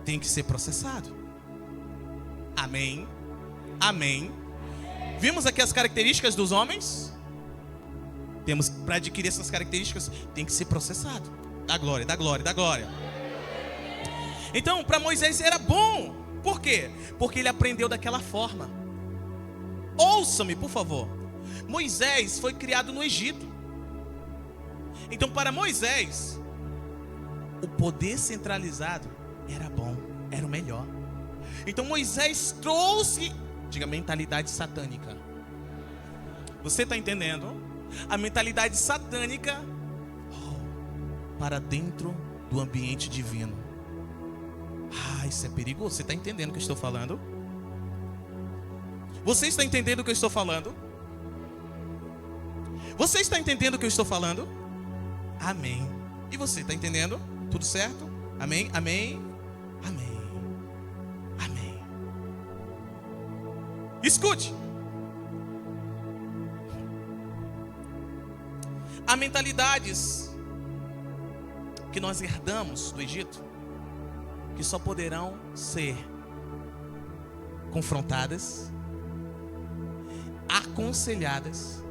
Tem que ser processado. Amém. Amém. Vimos aqui as características dos homens. Temos, para adquirir essas características, tem que ser processado. Dá glória, dá glória, dá glória. Então, para Moisés era bom. Por quê? Porque ele aprendeu daquela forma. Ouça-me, por favor. Moisés foi criado no Egito. Então, para Moisés, o poder centralizado era bom, era o melhor. Então Moisés trouxe, diga, mentalidade satânica. Você está entendendo? A mentalidade satânica para dentro do ambiente divino. Isso é perigoso. Você está entendendo o que eu estou falando? Você está entendendo o que eu estou falando? Você está entendendo o que eu estou falando? Amém. E você está entendendo? Tudo certo? Amém? Amém? Amém. Amém. Escute. Há mentalidades que nós herdamos do Egito que só poderão ser confrontadas, aconselhadas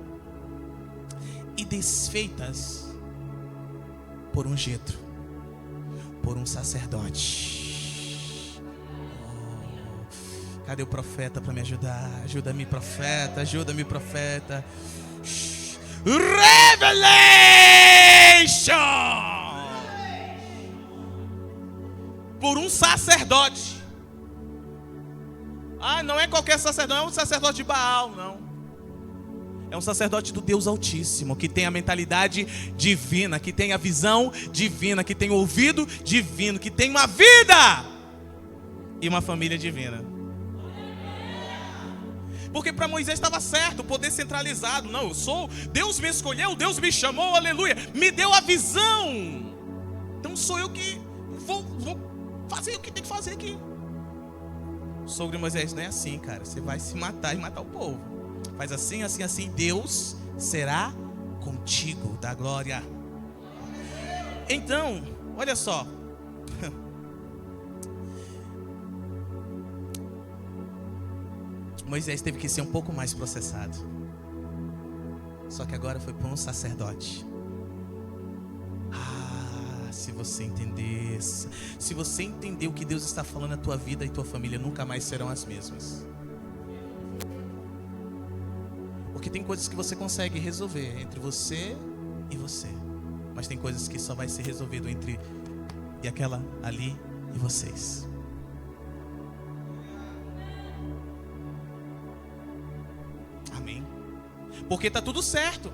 e desfeitas por um Jetro, por um sacerdote. Cadê o profeta para me ajudar? Ajuda-me, profeta, ajuda-me, profeta. Revelation! Por um sacerdote. Não é qualquer sacerdote, não é um sacerdote de Baal, não. É um sacerdote do Deus Altíssimo, que tem a mentalidade divina, que tem a visão divina, que tem o ouvido divino, que tem uma vida e uma família divina. Porque para Moisés estava certo, o poder centralizado. Não, eu sou, Deus me escolheu, Deus me chamou, aleluia, me deu a visão. Então sou eu que vou fazer o que tem que fazer aqui. O sogro de Moisés não é assim, cara. Você vai se matar e matar o povo. Faz assim, assim, assim. Deus será contigo, da glória. Então, olha só. Moisés teve que ser um pouco mais processado. Só que agora foi para um sacerdote. Se você entendesse, se você entender o que Deus está falando, a tua vida e tua família nunca mais serão as mesmas. Porque tem coisas que você consegue resolver entre você e você, mas tem coisas que só vai ser resolvido entre e aquela ali e vocês. Amém? Porque tá tudo certo.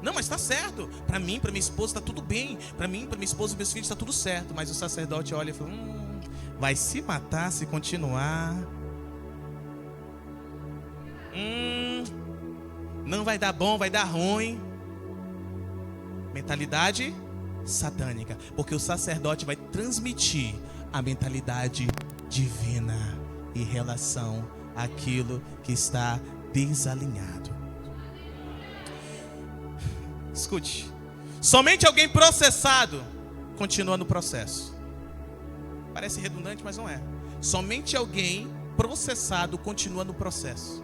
Não, mas está certo. Para mim, para minha esposa está tudo bem. Para mim, para minha esposa e meus filhos está tudo certo. Mas o sacerdote olha e fala: vai se matar se continuar. Não vai dar bom, vai dar ruim. Mentalidade satânica. Porque o sacerdote vai transmitir a mentalidade divina em relação àquilo que está desalinhado. Escute, somente alguém processado continua no processo. Parece redundante, mas não é. Somente alguém processado continua no processo.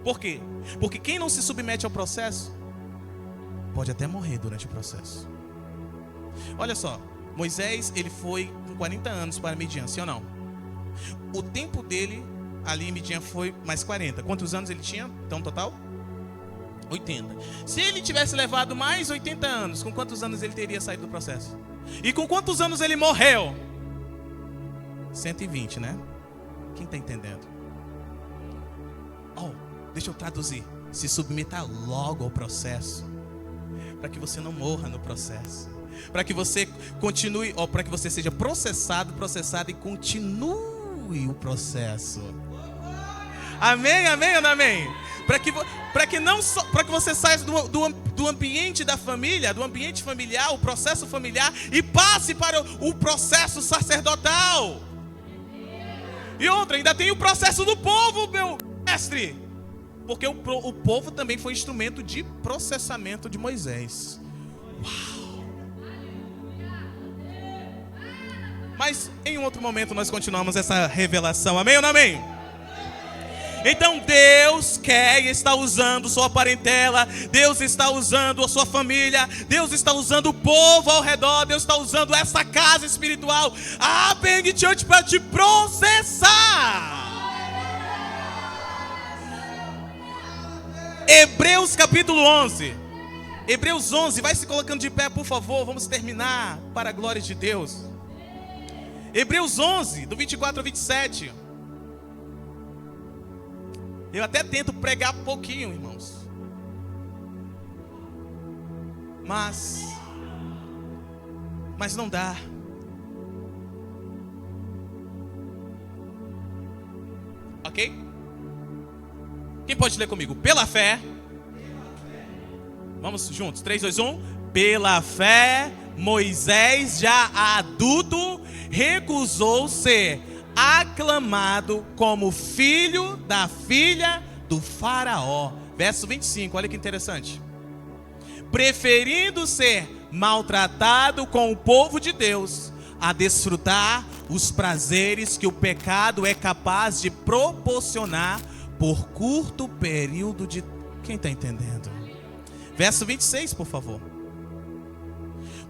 Por quê? Porque quem não se submete ao processo pode até morrer durante o processo. Olha só, Moisés, ele foi com 40 anos para Midian, sim ou não? O tempo dele ali em Midian foi mais 40. Quantos anos ele tinha? Então, total? 80. Se ele tivesse levado mais 80 anos, com quantos anos ele teria saído do processo? E com quantos anos ele morreu? 120, né? Quem está entendendo? Deixa eu traduzir. Se submeta logo ao processo, para que você não morra no processo, para que você continue, para que você seja processado e continue o processo. Amém, amém ou não amém? Para que você saia do ambiente da família, do ambiente familiar, o processo familiar, e passe para o processo sacerdotal. E outra, ainda tem o processo do povo, meu mestre, porque o povo também foi instrumento de processamento de Moisés. Uau! Mas em um outro momento nós continuamos essa revelação. Amém ou não amém? Então Deus quer e está usando sua parentela, Deus está usando a sua família, Deus está usando o povo ao redor, Deus está usando essa casa espiritual, a Bang Church, para te processar. Hebreus capítulo 11. Hebreus 11, vai se colocando de pé, por favor, vamos terminar para a glória de Deus. Hebreus 11, do 24 ao 27. Eu até tento pregar pouquinho, irmãos. Mas mas não dá. Ok? Quem pode ler comigo? Pela fé. Vamos juntos, 3, 2, 1. Pela fé, Moisés, já adulto, recusou ser aclamado como filho da filha do faraó. Verso 25, olha que interessante. Preferindo ser maltratado com o povo de Deus a desfrutar os prazeres que o pecado é capaz de proporcionar por curto período de... Quem está entendendo? Verso 26, por favor.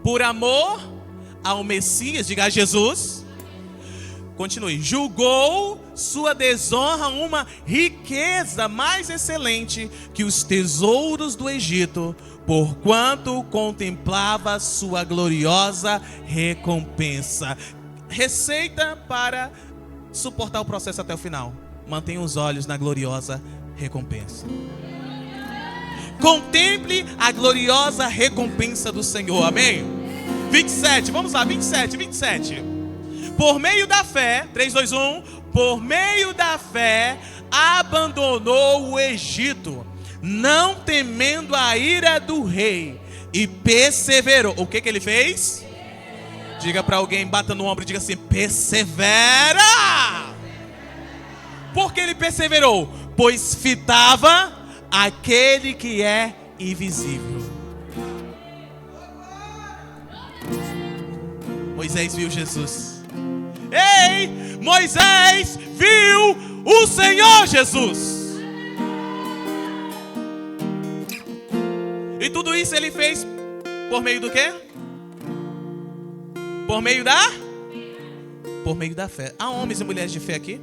Por amor ao Messias, diga a Jesus. Continue. Julgou sua desonra uma riqueza mais excelente que os tesouros do Egito, porquanto contemplava sua gloriosa recompensa. Receita para suportar o processo até o final. Mantenha os olhos na gloriosa recompensa. Contemple a gloriosa recompensa do Senhor, amém? 27, vamos lá, 27. Por meio da fé, 3, 2, 1. Por meio da fé, abandonou o Egito, não temendo a ira do rei, e perseverou. O que ele fez? Diga para alguém, bata no ombro e diga assim: persevera! Por que ele perseverou? Pois fitava aquele que é invisível. Moisés viu Jesus. Ei, Moisés viu o Senhor Jesus. E tudo isso ele fez por meio do quê? Por meio da fé. Há homens e mulheres de fé aqui?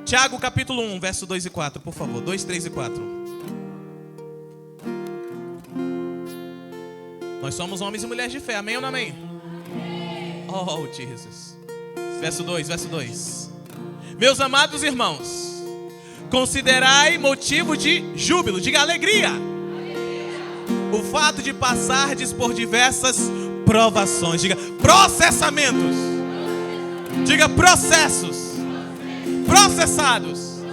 Tiago capítulo 1, verso 2 e 4, por favor. 2, 3 e 4. Nós somos homens e mulheres de fé, amém ou não amém? Oh, Jesus. Verso 2. Meus amados irmãos, considerai motivo de júbilo, diga alegria, o fato de passardes por diversas provações, diga processamentos, diga processos, processados.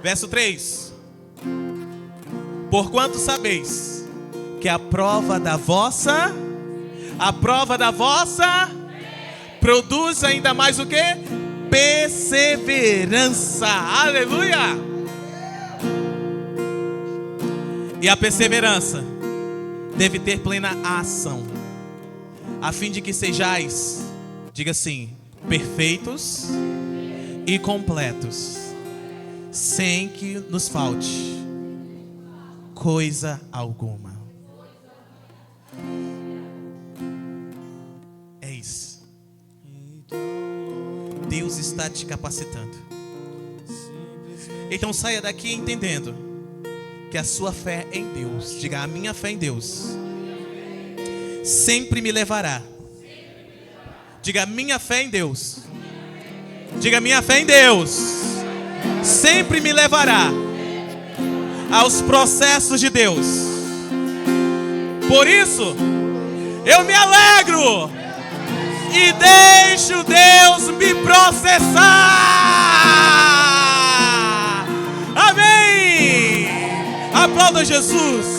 Verso 3. Porquanto sabeis que a prova da vossa produz ainda mais o que? Perseverança. Aleluia. E a perseverança deve ter plena ação, a fim de que sejais, diga assim, perfeitos e completos, sem que nos falte coisa alguma. É isso. Deus está te capacitando. Então saia daqui entendendo que a sua fé em Deus, diga, a minha fé em Deus sempre me levará. Diga, minha fé em Deus. Diga, minha fé em Deus sempre me levará aos processos de Deus. Por isso, eu me alegro e deixo Deus me processar. Amém. Aplauda Jesus.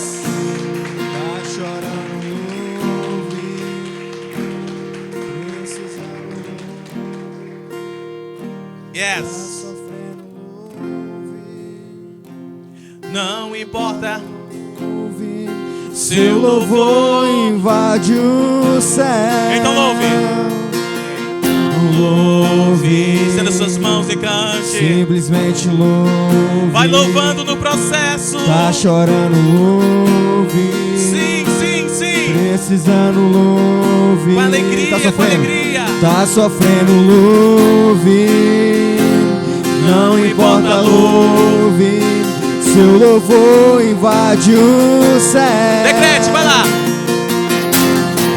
Yes. Não importa. Seu louvor invade o céu. Então louve. Louve. Estenda suas mãos e cante. Simplesmente louve. Vai louvando no processo. Tá chorando, louve. Sim, sim, sim. Precisando, louve. Com alegria, tá sofrendo. com alegria. Tá sofrendo, louve. Não importa, louve. Seu louvor invade o céu. Decrete, vai lá.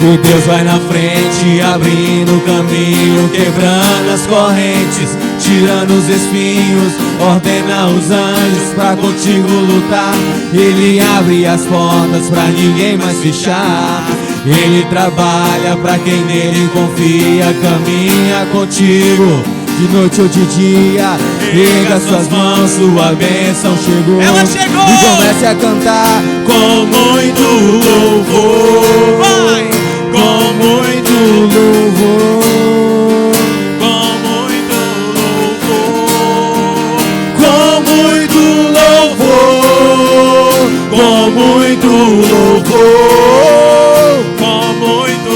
E Deus vai na frente, abrindo o caminho, quebrando as correntes, tirando os espinhos, ordena os anjos pra contigo lutar. Ele abre as portas pra ninguém mais fechar. Ele trabalha pra quem nele confia, caminha contigo de noite ou de dia. Erga suas mãos, sua bênção chegou. Ela chegou! E comece a cantar com muito louvor. Vai! Com muito louvor. Com muito louvor. Com muito louvor. Com muito louvor. Com muito.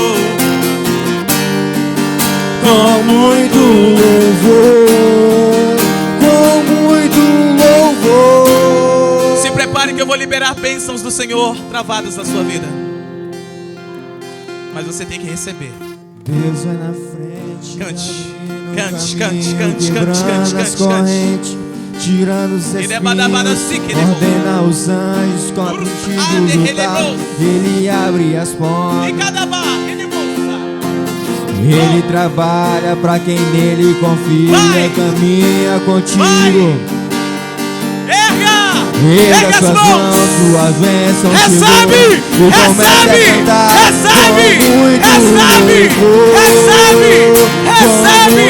Com muito louvor. Com muito louvor. Se prepare que eu vou liberar bênçãos do Senhor travadas na sua vida. Mas você tem que receber. Deus vai na frente, Cante, abrindo cante, caminho, cante, cante, quebrando cante, as cante, correntes, tirando os espinhos, ordena os anjos contigo lutar. Ele abre as portas, Em cada bar, ele moça. ele trabalha pra quem nele confia, Vai! caminha contigo. Erga! Erga Erga as suas mãos! mãos, suas bênçãos Recebe! chegou. E comece a cantar Recebe! com muito Recebe! louvor. Recebe! Recebe!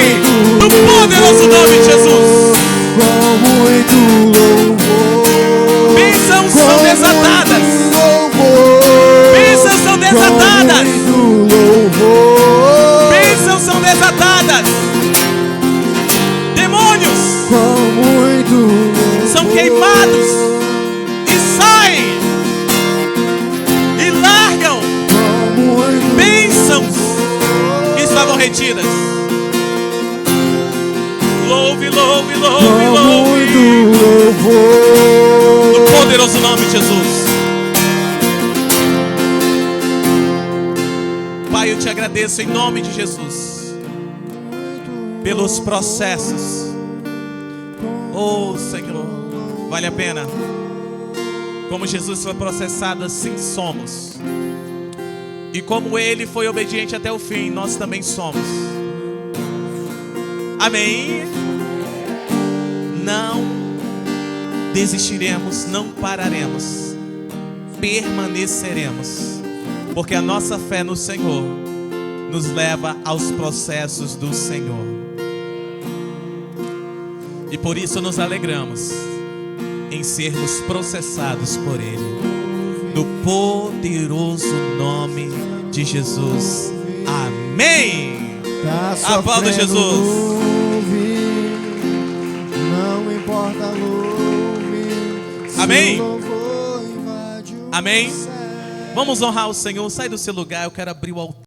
No poderoso nome de Jesus. Com muito louvor. Bênçãos são Com desatadas. muito louvor. Bênçãos são desatadas. Com muito louvor. Bênçãos são desatadas. Demônios Com muito louvor. são queimados e saem e largam Com muito bênçãos que estavam retidas. Louve, louve, louve, Com muito louve. louvor. No poderoso nome de Jesus. Pai, eu te agradeço em nome de Jesus pelos processos. Oh, Senhor, vale a pena. Como Jesus foi processado, assim somos. E como Ele foi obediente até o fim, nós também somos. Amém? Não desistiremos, não pararemos, permaneceremos, porque a nossa fé no Senhor nos leva aos processos do Senhor. E por isso nos alegramos em sermos processados por Ele, no poderoso nome de Jesus. Amém. Tá Aplauda sofrendo, Jesus. louve, não importa, louve. Se Amém. o louvor invade o Amém. céu. Vamos honrar o Senhor. Sai do seu lugar, eu quero abrir o altar.